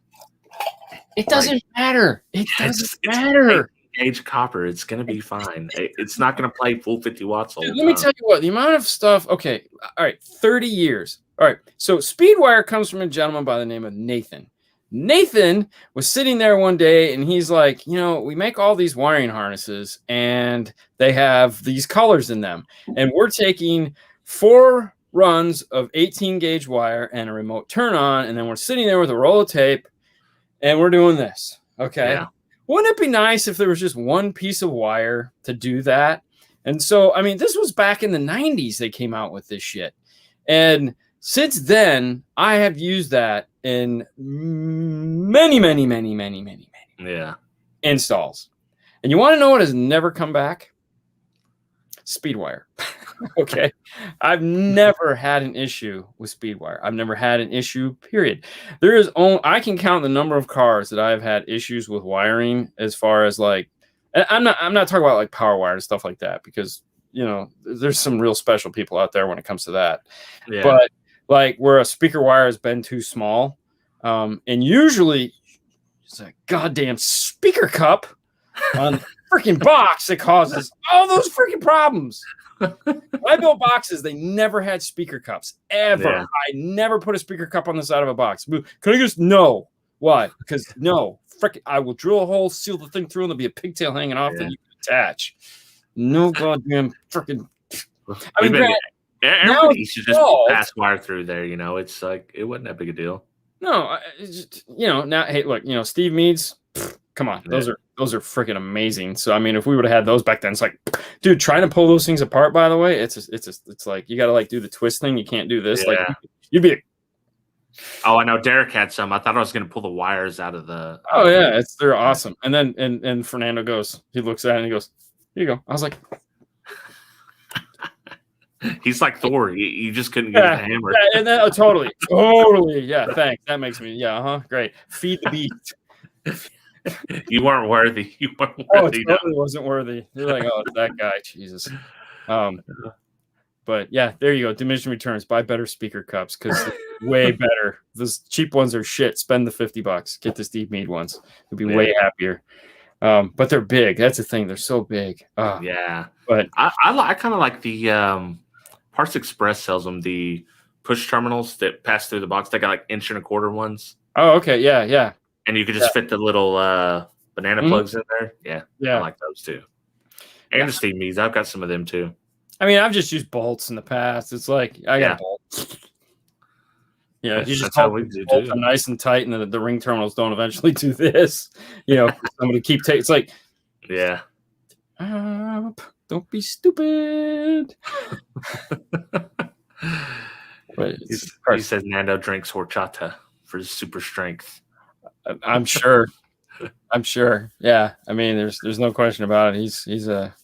It doesn't matter. It doesn't matter. Gauge copper, it's gonna be fine. It's not gonna play full 50 watts all the time. Let me tell you what, the amount of stuff. Okay, all right, 30 years. All right, so Speedwire comes from a gentleman by the name of Nathan. Nathan was sitting there one day and he's like, we make all these wiring harnesses and they have these colors in them, and we're taking 4 runs of 18 gauge wire and a remote turn on, and then we're sitting there with a roll of tape and we're doing this. Okay. Yeah. Wouldn't it be nice if there was just one piece of wire to do that? And so, I mean, this was back in the 90s they came out with this shit. And since then, I have used that in many installs. And you want to know what has never come back? Speedwire. Okay. I've never had an issue with Speedwire. I've never had an issue, period. I can count the number of cars that I've had issues with wiring, as far as like, I'm not talking about like power wire and stuff like that, because there's some real special people out there when it comes to that. Yeah. But like where a speaker wire has been too small, and usually it's a goddamn speaker cup on the freaking box that causes all those freaking problems. I built boxes, they never had speaker cups ever. Yeah. I never put a speaker cup on the side of a box. Can I just no? Why? Because no, frickin' I will drill a hole, seal the thing through, and there'll be a pigtail hanging off that you can attach. No goddamn freaking. I mean, everybody should just pass wire through there. It's like it wasn't that big a deal. No, now hey, look, Steve Meads. Come on, those are freaking amazing. So I mean, if we would have had those back then, it's like, dude, trying to pull those things apart. By the way, it's like you got to like do the twist thing. You can't do this. Yeah. Like you'd be. Oh, I know. Derek had some. I thought I was going to pull the wires out of the. Oh yeah, they're awesome. And then and Fernando goes. He looks at it and he goes, "Here you go." I was like. He's like Thor. You just couldn't get the hammer. Yeah, and then totally. Yeah, thanks. That makes me. Yeah, great. Feed the beast. You weren't worthy. It totally wasn't worthy. You're like, oh, it's that guy. Jesus. But yeah, there you go. Diminishing returns. Buy better speaker cups because way better. Those cheap ones are shit. Spend the $50. Get the Steve Mead ones. You'll be way happier. But they're big. That's the thing. They're so big. Yeah. But I kind of like the Parts Express sells them, the push terminals that pass through the box. They got like 1.25 inch ones. Oh, okay. Yeah. And you could just fit the little banana plugs in there. Yeah. I like those too. And the Steve Meads. I've got some of them too. I mean, I've just used bolts in the past. It's like, I got bolts. Yeah, you just bolt them nice and tight, and the ring terminals don't eventually do this. Somebody keep taking. It's like, don't be stupid. He says Nando drinks horchata for his super strength. I'm sure. Yeah. I mean, there's no question about it. He's a.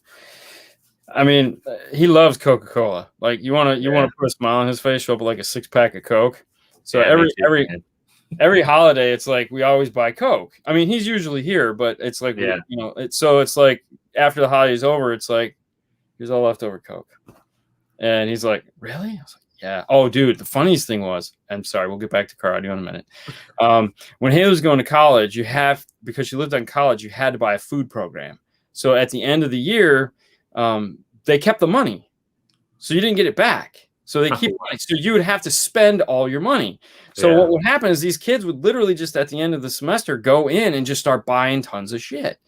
I mean, he loves Coca Cola. Like you want to put a smile on his face, show up with like a 6-pack of Coke. So every holiday, it's like we always buy Coke. I mean, he's usually here, but it's like it's like after the holiday's over, it's like here's all leftover Coke, and he's like, really? I was like, yeah. Oh, dude, the funniest thing was, I'm sorry, we'll get back to car audio in a minute. When Haley was going to college, because she lived on college, you had to buy a food program. So at the end of the year, they kept the money, so you didn't get it back. So they keep money. So you would have to spend all your money. So what would happen is these kids would literally just at the end of the semester go in and just start buying tons of shit.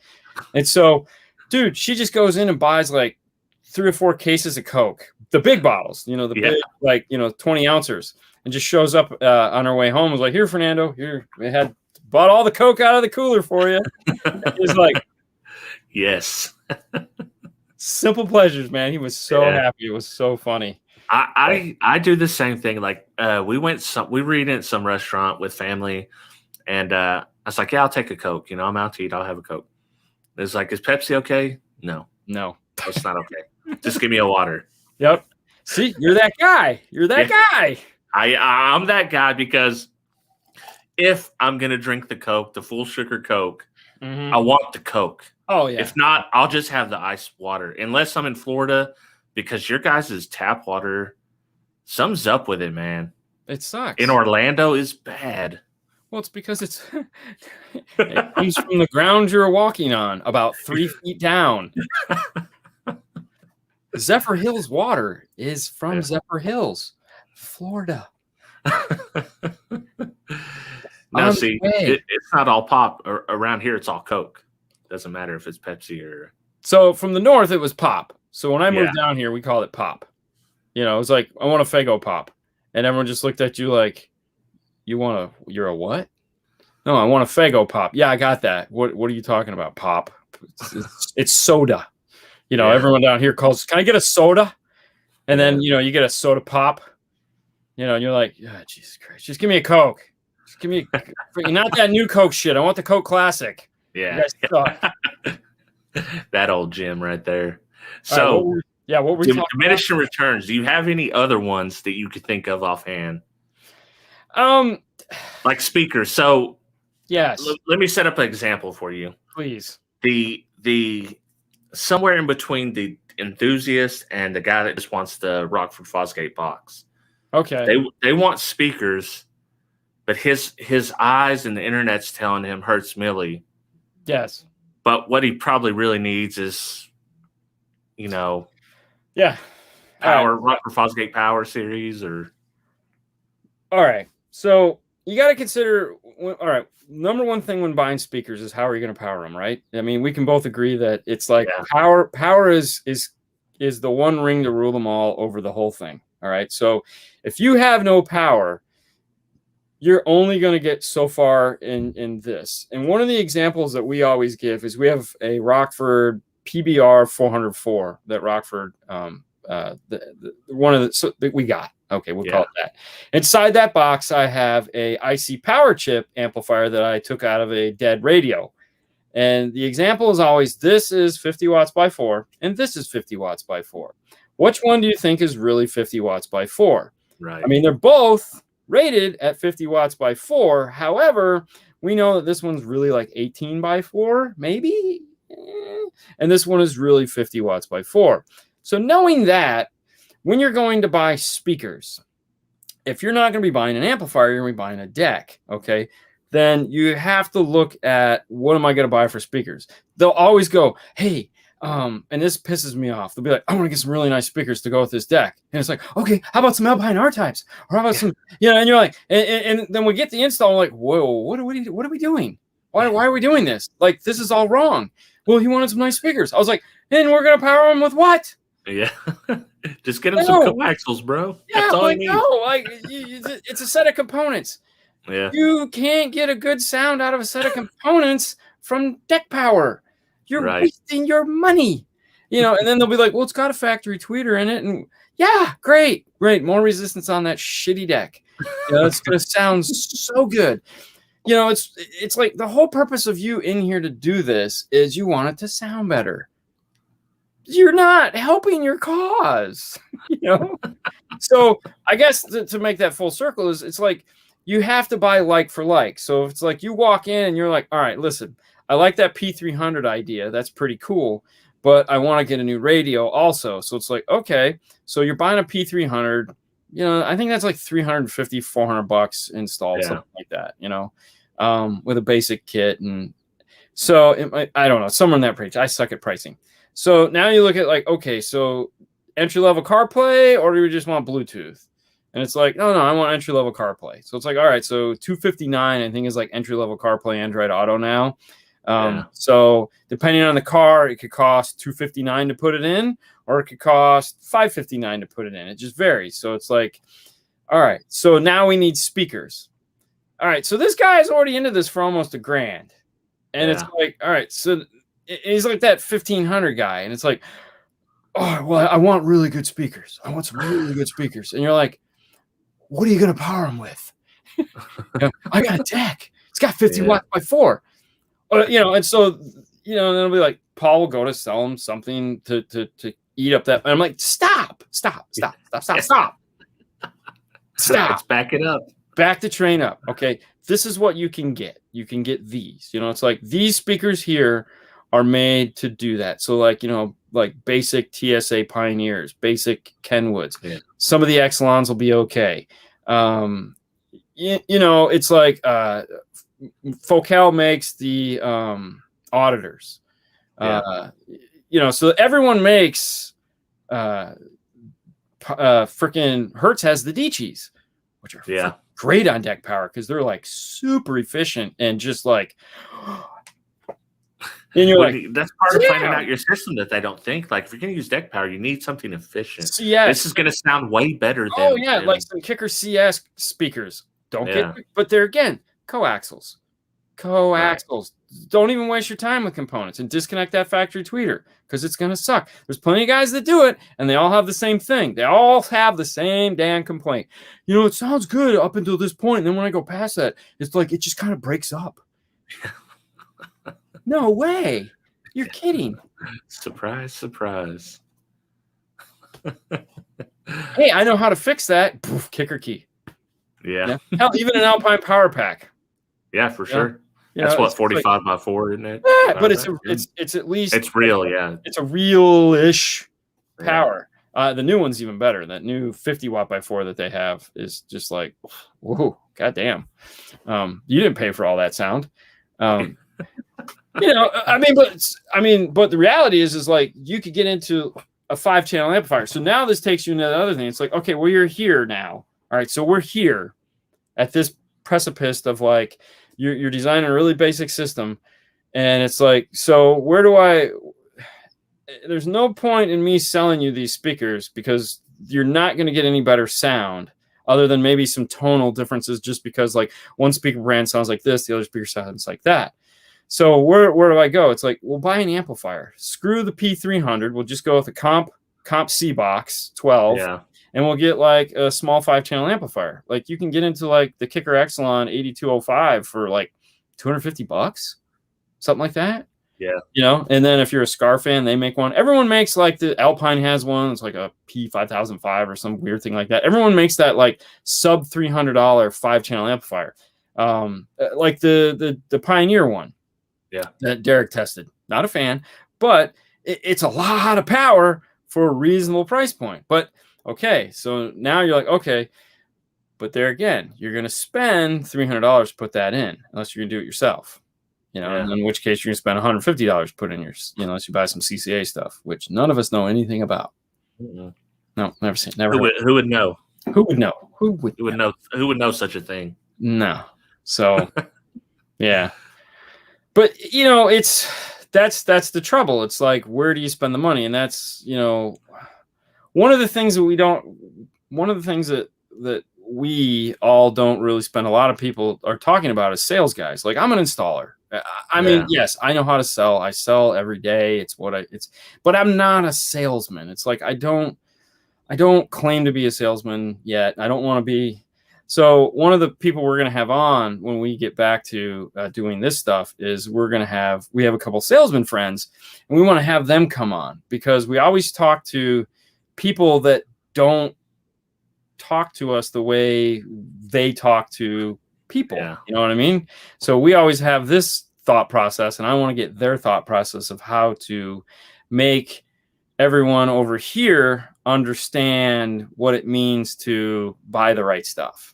And so, dude, she just goes in and buys like 3 or 4 cases of Coke, the big bottles, big, like, 20 ounces, and just shows up on her way home. Was like, here, Fernando, here, we had bought all the Coke out of the cooler for you. He's like, yes. Simple pleasures, man. He was so happy. It was so funny. I do the same thing. Like we were eating at some restaurant with family, and I was like, yeah, I'll take a Coke. I'm out to eat. I'll have a Coke. It's like, is Pepsi okay? No, it's not okay. Just give me a water. Yep. See, you're that guy. You're that guy. I'm that guy because if I'm gonna drink the Coke, the full sugar Coke, I want the Coke. Oh yeah. If not, I'll just have the ice water. Unless I'm in Florida, because your guys' tap water, something's up with it, man. It sucks. In Orlando is bad. Well, it's because it comes from the ground you're walking on, about 3 feet down. Zephyr Hills water is from Zephyr Hills, Florida. Now, see, it's not all pop. Around here, it's all Coke. Doesn't matter if it's Pepsi or... So from the north, it was pop. So when I moved down here, we called it pop. It was like, I want a Faygo pop. And everyone just looked at you like, you're a what? No, I want a Faygo pop. Yeah, I got that. What are you talking about, pop? It's soda. Everyone down here calls, can I get a soda? And then, you get a soda pop. And you're like, oh, Jesus Christ, just give me a Coke. Just give me not that new Coke shit. I want the Coke Classic. Yeah. That old Jim right there. So, what were you talking Diminishing Returns. Do you have any other ones that you could think of offhand? Like speakers. So, yes. Let me set up an example for you. Please. The somewhere in between the enthusiast and the guy that just wants the Rockford Fosgate box. Okay. They want speakers, but his eyes and the internet's telling him hurts Millie. Yes. But what he probably really needs is, power, Rockford Fosgate Power Series or. All right. So you got to consider, all right, number one thing when buying speakers is how are you going to power them, right? I mean, we can both agree that it's like power is the one ring to rule them all over the whole thing. All right. So if you have no power, you're only going to get so far in this. And one of the examples that we always give is we have a Rockford PBR 404 that Rockford, we got. Okay, we'll call it that. Inside that box, I have a IC power chip amplifier that I took out of a dead radio. And the example is always, this is 50 watts by 4, and this is 50 watts by 4. Which one do you think is really 50 watts by 4? Right. I mean, they're both rated at 50 watts by 4. However, we know that this one's really like 18 by 4, maybe. And this one is really 50 watts by 4. So knowing that, when you're going to buy speakers, if you're not going to be buying an amplifier, you're going to be buying a deck, okay? Then you have to look at, what am I going to buy for speakers? They'll always go, hey, and this pisses me off. They'll be like, I want to get some really nice speakers to go with this deck. And it's like, okay, how about some Alpine R-types? Or how about some, and you're like, and then we get the install, like, whoa, what are we doing? Why are we doing this? Like, this is all wrong. Well, he wanted some nice speakers. I was like, and we're going to power them with what? Yeah. Just get him some coaxials, bro. That's all you need. No, like, it's a set of components. Yeah. You can't get a good sound out of a set of components from deck power. You're wasting your money. And then they'll be like, well, it's got a factory tweeter in it. And yeah, great. More resistance on that shitty deck. It's going to sound so good. It's like the whole purpose of you in here to do this is you want it to sound better. You're not helping your cause, So I guess to make that full circle is it's like you have to buy like for like. So if it's like you walk in and you're like, all right, listen, I like that P300 idea. That's pretty cool, but I want to get a new radio also. So it's like, okay, so you're buying a P300, I think that's like $350, $400 installed, something like that, with a basic kit. And so I don't know, somewhere in that range. I suck at pricing. So now you look at like, okay, so entry-level CarPlay, or do you just want Bluetooth? And it's like, no, I want entry-level CarPlay. So it's like, all right, so $259, I think, is like entry-level CarPlay Android Auto now. So depending on the car, it could cost $259 to put it in, or it could cost $559 to put it in. It just varies. So it's like, all right, so now we need speakers. All right, so this guy is already into this for almost $1,000. And it's like, all right, so he's like that 1,500 guy. And it's like, oh, well, I want really good speakers. I want some really good speakers. And you're like, what are you going to power them with? I got a deck. It's got 50 watts by 4. And so, and then it'll be like, Paul will go to sell him something to eat up that. And I'm like, stop. Let's back it up. Back the train up. Okay. This is what you can get. You can get these. It's like these speakers here are made to do that. So like basic TSA Pioneers, basic Kenwoods. Yeah. Some of the Exelons will be okay. It's like Focal makes the auditors. So everyone makes freaking Hertz has the Dichis, which are great on deck power because they're like super efficient and just like. And you're like, that's part of finding out your system that they don't think. Like, if you're going to use deck power, you need something efficient. CS. This is going to sound way better than. Like some kicker CS speakers. Don't get, but they're again coaxials. Right. Don't even waste your time with components and disconnect that factory tweeter because it's going to suck. There's plenty of guys that do it, and they all have the same thing. They all have the same damn complaint. It sounds good up until this point, and then when I go past that, it's like it just kind of breaks up. No way. You're kidding. Surprise, surprise. Hey, I know how to fix that. Poof, kicker key. Yeah. Hell, even an Alpine Power Pack. Yeah, for sure. That's what 45 by 4, isn't it? Yeah, but it's at least it's real, yeah. It's a real-ish power. The new one's even better. That new 50 watt by 4 that they have is just like, whoa, goddamn. You didn't pay for all that sound. But the reality is like you could get into a 5-channel amplifier. So now this takes you into the other thing. It's like, okay, well, you're here now. All right, so we're here at this precipice of like you're designing a really basic system, and it's like, so where do I? There's no point in me selling you these speakers because you're not going to get any better sound other than maybe some tonal differences, just because like one speaker brand sounds like this, the other speaker sounds like that. So where do I go? It's like, we'll buy an amplifier. Screw the P300. We'll just go with a comp C box 12. Yeah. And we'll get like a small 5-channel amplifier. Like you can get into like the Kicker Exelon 8205 for like $250, something like that. Yeah. And then if you're a Scar fan, they make one. Everyone makes like the Alpine has one. It's like a P5005 or some weird thing like that. Everyone makes that like sub $300 5-channel amplifier. Like the Pioneer one. Yeah. That Derek tested. Not a fan, but it's a lot of power for a reasonable price point. But okay, so now you're like, okay, but there again, you're going to spend $300 to put that in, unless you're going to do it yourself, and in which case you're going to spend $150 to put in your, unless you buy some CCA stuff, which none of us know anything about. Mm-hmm. No, never seen, never. Who would know? Who would know? Who would know such a thing? No. So, yeah, but that's the trouble. It's like, where do you spend the money? And that's one of the things that we all don't really spend, a lot of people are talking about is sales guys. Like, I'm an installer. I mean, yes, I know how to sell. I sell every day. But I'm not a salesman. It's like, I don't claim to be a salesman yet. I don't want to be. So one of the people we're going to have on when we get back to doing this stuff is we have a couple salesman friends, and we want to have them come on, because we always talk to people that don't talk to us the way they talk to people. Yeah. You know what I mean? So we always have this thought process, and I want to get their thought process of how to make everyone over here understand what it means to buy the right stuff.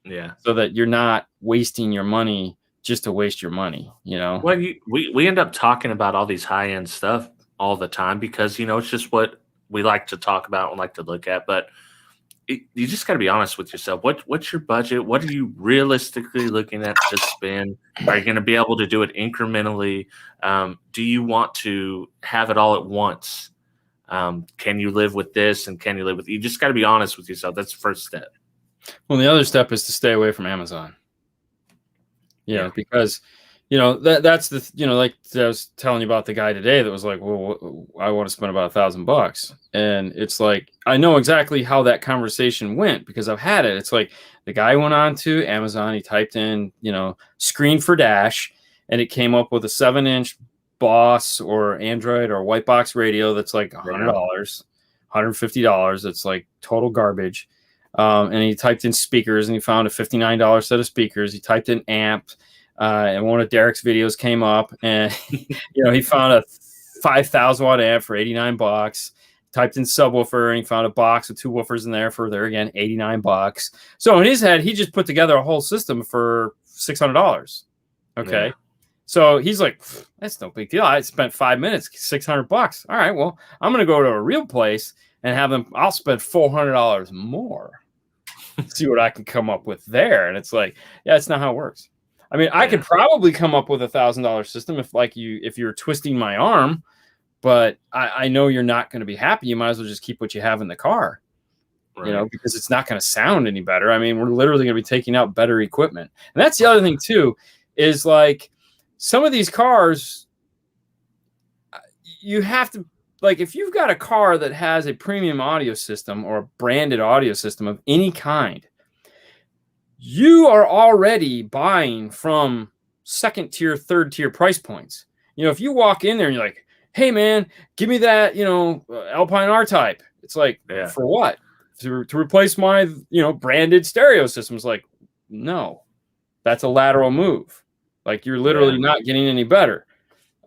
Yeah. So that you're not wasting your money just to waste your money, Well, we end up talking about all these high-end stuff all the time because, it's just what we like to talk about and like to look at. But you just got to be honest with yourself. What's your budget? What are you realistically looking at to spend? Are you going to be able to do it incrementally? Do you want to have it all at once? Can you live with this? And can you live with? You just got to be honest with yourself. That's the first step. Well, the other step is to stay away from Amazon. Yeah, because that's the like I was telling you about the guy today that was like, well, I want to spend about $1,000, and it's like I know exactly how that conversation went because I've had it. It's like the guy went on to Amazon, he typed in screen for dash, and it came up with a 7-inch Boss or Android or white box radio that's like $100, $150. It's like total garbage. And he typed in speakers and he found a $59 set of speakers. He typed in amp. And one of Derek's videos came up, and he found a 5,000 watt amp for $89. Typed in subwoofer, and he found a box with 2 woofers in there for $89. So in his head, he just put together a whole system for $600. Okay, yeah. So he's like, "That's no big deal. I spent 5 minutes, $600. All right, well, I'm gonna go to a real place and have them. I'll spend $400 more. See what I can come up with there." And it's like, yeah, it's not how it works. I mean, I could probably come up with $1,000 system if you're twisting my arm, but I know you're not going to be happy. You might as well just keep what you have in the car, because it's not going to sound any better. I mean, we're literally going to be taking out better equipment. And that's the other thing too, is like some of these cars, you have to, like, if you've got a car that has a premium audio system or a branded audio system of any kind, you are already buying from 2nd tier, 3rd tier price points. If you walk in there and you're like, "Hey man, give me that, Alpine R-Type." It's like, for what? To replace my, branded stereo systems. Like, no, that's a lateral move. Like, you're literally not getting any better.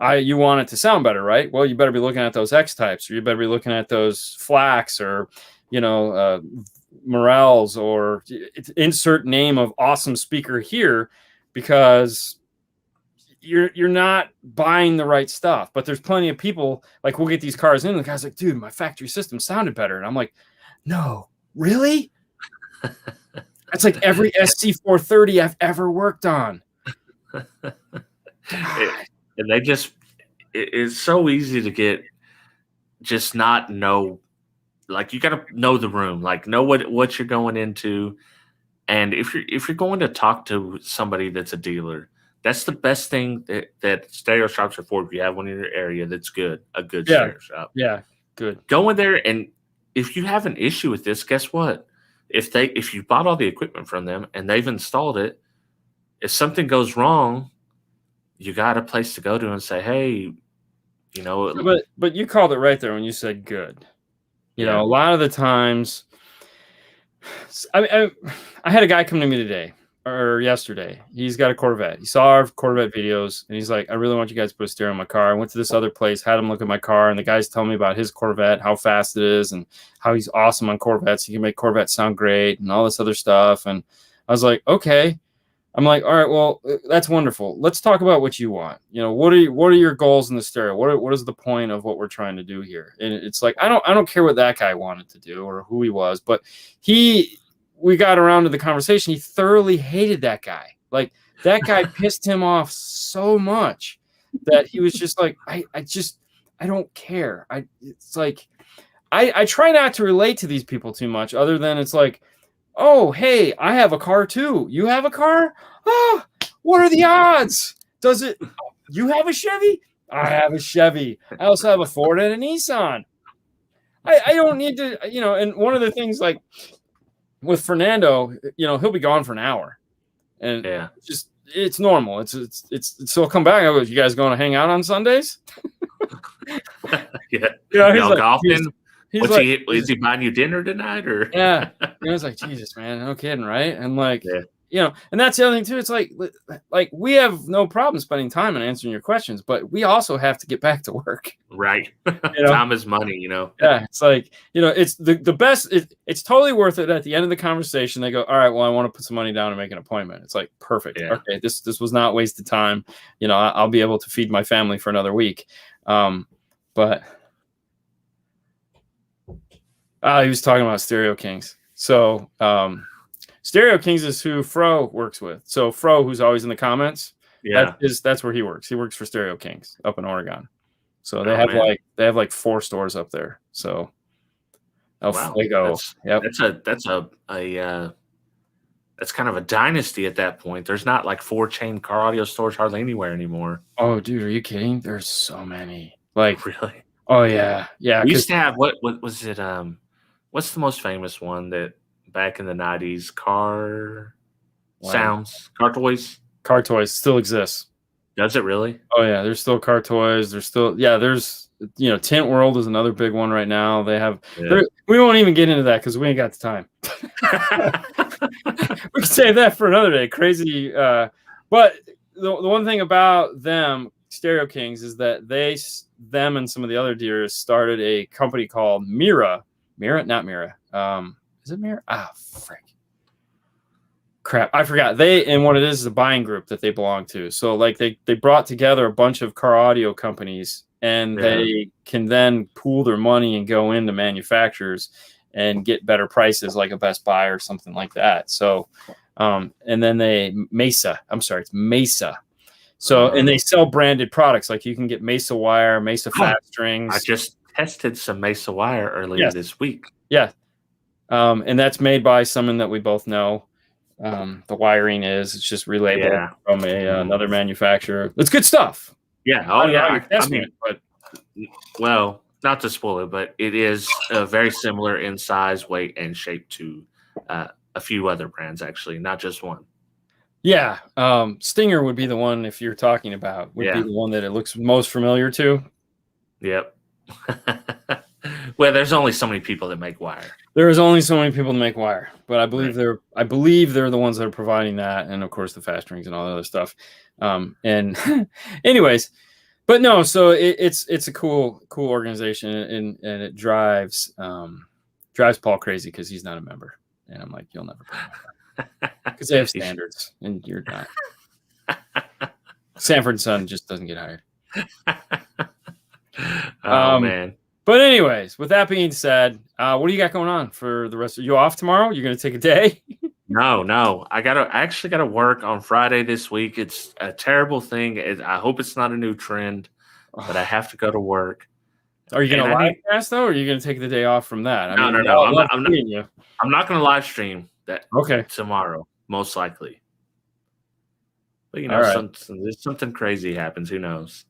You want it to sound better, right? Well, you better be looking at those X-Types, or you better be looking at those Flax, or, Morels, or insert name of awesome speaker here, because you're not buying the right stuff. But there's plenty of people, like, we'll get these cars in and the guy's like, "Dude, my factory system sounded better." And I'm like, "No, really?" That's like every SC430 I've ever worked on. And it's so easy to get just not know. Like, you got to know the room, like know what you're going into. And if you're going to talk to somebody that's a dealer, that's the best thing that stereo shops are for. If you have one in your area that's good, a good stereo shop. Yeah, good. Go in there, and if you have an issue with this, guess what? If you bought all the equipment from them and they've installed it, if something goes wrong, you got a place to go to and say, "Hey, But you called it right there when you said good. A lot of the times, I had a guy come to me today or yesterday. He's got a Corvette. He saw our Corvette videos, and he's like, "I really want you guys to put a stereo in my car." I went to this other place, had him look at my car, and the guy's telling me about his Corvette, how fast it is, and how he's awesome on Corvettes. He can make Corvettes sound great and all this other stuff. And I was like, okay. I'm like, all right, well, that's wonderful. Let's talk about what you want. What are your goals in the stereo? What is the point of what we're trying to do here? And it's like, I don't care what that guy wanted to do or who he was, but we got around to the conversation. He thoroughly hated that guy. Like, that guy pissed him off so much that he was just like, I don't care. It's like, I try not to relate to these people too much, other than it's like, "Oh, hey, I have a car too. You have a car? Oh, what are the odds? You have a Chevy? I have a Chevy. I also have a Ford and a Nissan." I don't need to, and one of the things, like with Fernando, he'll be gone for an hour, and it's normal. So he'll come back. I go, "You guys going to hang out on Sundays?" Yeah. He's like, golfing. Is he buying you dinner tonight, or? Yeah. It's like, Jesus, man, no kidding, right? And like, and that's the other thing too. It's like we have no problem spending time and answering your questions, but we also have to get back to work. Right. Time is money, Yeah. It's like, it's the best. It's totally worth it. At the end of the conversation, they go, "All right, well, I want to put some money down and make an appointment." It's like, perfect. Yeah. Okay. This was not wasted time. I'll be able to feed my family for another week. But he was talking about Stereo Kings. So Stereo Kings is who Fro works with. So Fro, who's always in the comments, that's where he works. He works for Stereo Kings up in Oregon. So they have like 4 stores up there. So wow, Vega. That's it's kind of a dynasty at that point. There's not like 4 chain car audio stores hardly anywhere anymore. Oh, dude, are you kidding? There's so many. Like, Really? oh yeah, yeah. We used to have what was it? What's the most famous one that back in the 90s? Car sounds, car toys. Car toys still exists. Does it really? Oh yeah, there's still car toys. There's still there's Tint World is another big one right now. They have we won't even get into that because we ain't got the time. We can save that for another day. Crazy, but the one thing about them, Stereo Kings, is that them and some of the other dealers started a company called Mira, not Mira. Is it Mira? Ah, frick. Crap, I forgot. And what it is a buying group that they belong to. So like they brought together a bunch of car audio companies, and they can then pool their money and go into manufacturers and get better prices, like a Best Buy or something like that. So and then it's Mesa. So and they sell branded products, like you can get Mesa wire, Mesa fat strings. I just tested some Mesa wire earlier this week. Yeah. And that's made by someone that we both know. The wiring it's just relabeled from another manufacturer. It's good stuff. Yeah. Oh yeah. I mean, well, not to spoil it, but it is very similar in size, weight, and shape to a few other brands, actually, not just one. Yeah. Stinger would be the one, if you're talking about, be the one that it looks most familiar to. Yep. Well, there's only so many people that make wire. There is only so many people that make wire, but I believe they're the ones that are providing that, and of course the fast strings and all the other stuff. And anyways, but no, so it's a cool organization, and it drives Paul crazy because he's not a member, and I'm like, you'll never be because they have standards, and you're not. Sanford & Son just doesn't get hired. Oh man. But anyways, with that being said, what do you got going on for the rest of you? Off tomorrow? You're going to take a day? No. I actually got to work on Friday this week. It's a terrible thing. I hope it's not a new trend, but I have to go to work. Are you going to live cast though, or are you going to take the day off from that? No. I'm not going to live stream that tomorrow, most likely. But if something crazy happens, who knows?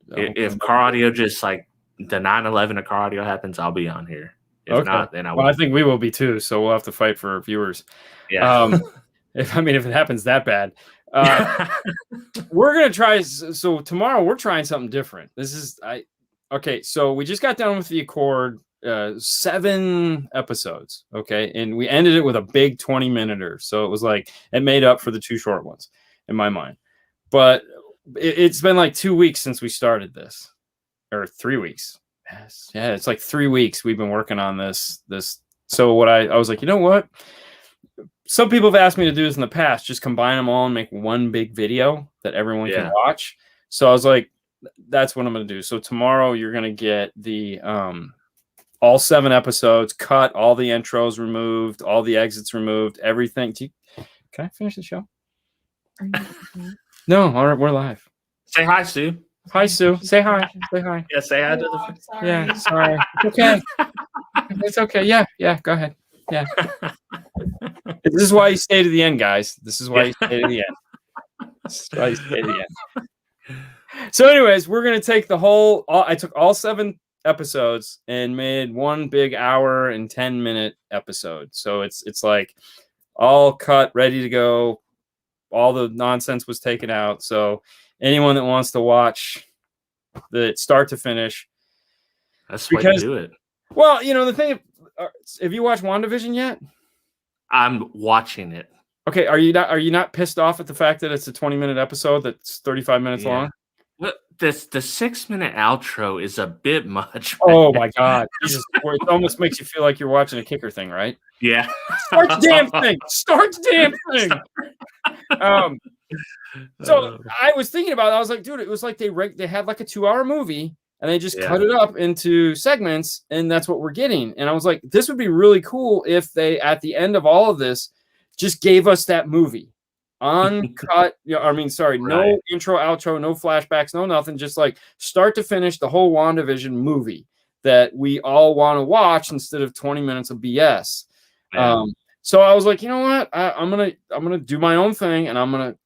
If car audio just like the 9/11 of car audio happens, I'll be on here. If not, then I will. Well, I think we will be too, so we'll have to fight for viewers. Yeah. If it happens that bad. We're gonna try. So tomorrow we're trying something different. So we just got done with the Accord 7 episodes. Okay, and we ended it with a big 20-minute. So it was like it made up for the 2 short ones in my mind. But it's been like 2 weeks since we started this. Or 3 weeks. Yes. Yeah, it's like 3 weeks we've been working on this. So what I was like, you know what? Some people have asked me to do this in the past, just combine them all and make one big video that everyone can watch. So I was like, that's what I'm going to do. So tomorrow you're going to get the all 7 episodes cut, all the intros removed, all the exits removed, everything. Can I finish the show? No, all right, we're live. Say hi, Sue. Hi, Sue. Say hi. Say hi. Yeah, say hi to the. Sorry. Yeah, sorry. It's okay. It's okay. Yeah. Go ahead. Yeah. This is why you stay to the end, guys. This is why you stay to the end. This is why you stay to the end. So, anyways, we're gonna take I took all 7 episodes and made one big hour and 10-minute episode. So it's like all cut, ready to go. All the nonsense was taken out. So anyone that wants to watch the start to finish, that's why you do it. Well, the thing. Have you watched WandaVision yet? I'm watching it. Okay, are you not pissed off at the fact that it's a 20-minute episode that's 35 minutes long? Well, the 6-minute outro is a bit much. Oh my god! It almost makes you feel like you're watching a kicker thing, right? Yeah. Start the damn thing. Start the damn thing. So I was thinking about it. I was like, dude, it was like they had like a 2-hour movie and they just cut it up into segments, and that's what we're getting. And I was like, this would be really cool if they, at the end of all of this, just gave us that movie. Uncut, no intro, outro, no flashbacks, no nothing. Just like start to finish the whole WandaVision movie that we all want to watch instead of 20 minutes of BS. So I was like, you know what? I'm gonna do my own thing, and I'm gonna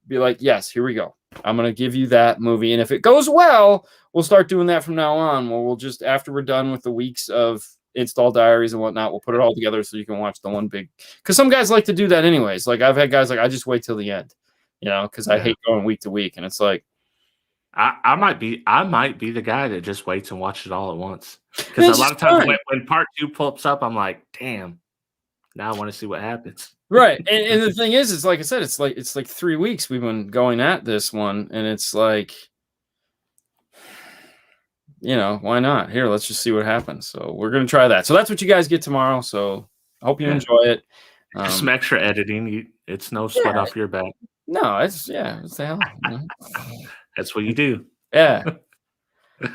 be like, yes, here we go. I'm gonna give you that movie, and if it goes well, we'll start doing that from now on. Well, we'll just after we're done with the weeks of install diaries and whatnot, we'll put it all together so you can watch the one big. Because some guys like to do that anyways. Like I've had guys like I just wait till the end, because I hate going week to week, and it's like I might be the guy that just waits and watches it all at once. Because a lot of times when part 2 pops up, I'm like, damn. Now I want to see what happens. Right. And the thing is, it's like I said, it's like 3 weeks we've been going at this one, and it's like, why not? Here, let's just see what happens. So we're gonna try that. So that's what you guys get tomorrow. So I hope you enjoy it. Some extra editing. It's no sweat off your back. No, it's the hell. That's what you do. Yeah.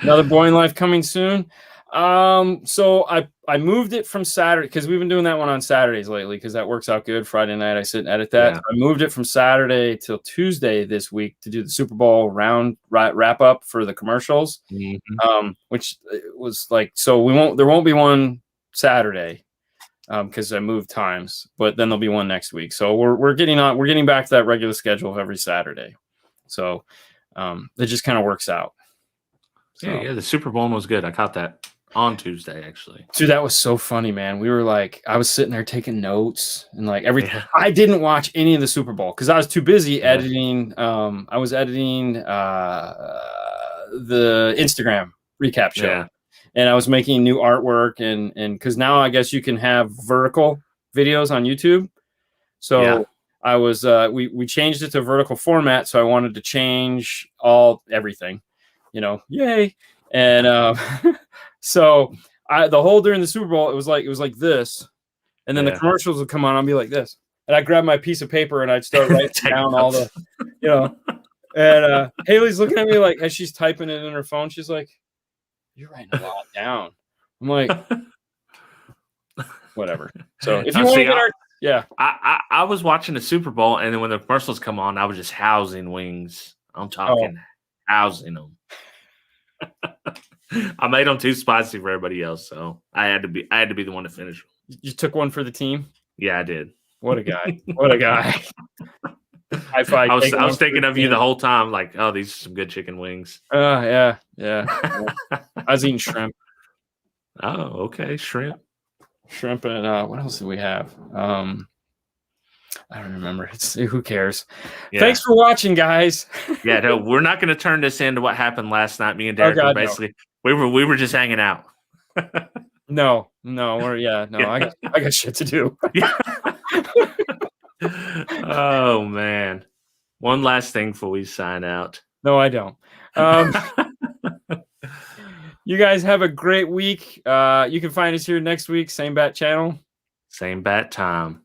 Another Boring Life coming soon. So I moved it from Saturday because we've been doing that one on Saturdays lately because that works out good. Friday night I sit and edit that. Yeah. I moved it from Saturday till Tuesday this week to do the Super Bowl round wrap up for the commercials. Mm-hmm. Which was like, so there won't be one Saturday because I moved times, but then there'll be one next week. So we're getting back to that regular schedule of every Saturday. So it just kind of works out. So. Yeah, the Super Bowl was good. I caught that on Tuesday, actually. Dude, that was so funny, man. We were like, I was sitting there taking notes and like everything. Yeah. I didn't watch any of the Super Bowl because I was too busy editing. I was editing the Instagram recap show, and I was making new artwork and because now I guess you can have vertical videos on YouTube. So I was we changed it to vertical format. So I wanted to change everything. Yay. And so the whole during the Super Bowl, it was like this. And then the commercials would come on, I'd be like this. And I grab my piece of paper and I'd start writing down all the, and Haley's looking at me like as she's typing it in her phone, she's like, you're writing a lot down. I'm like, whatever. So if you want to get I was watching the Super Bowl, and then when the commercials come on, I was just housing wings. I'm talking housing them. I made them too spicy for everybody else, so I had to be the one to finish them. You took one for the team? Yeah, I did. What a guy! What a guy! High five! I was thinking of you the whole time, like, oh, these are some good chicken wings. Yeah. I was eating shrimp. Oh, okay, shrimp and what else do we have? I don't remember. Who cares? Yeah. Thanks for watching, guys. Yeah, no, we're not going to turn this into what happened last night. Me and Derek were basically we were just hanging out. No, I got shit to do. Oh man. One last thing before we sign out. No, I don't. You guys have a great week. You can find us here next week, same bat channel. Same bat time.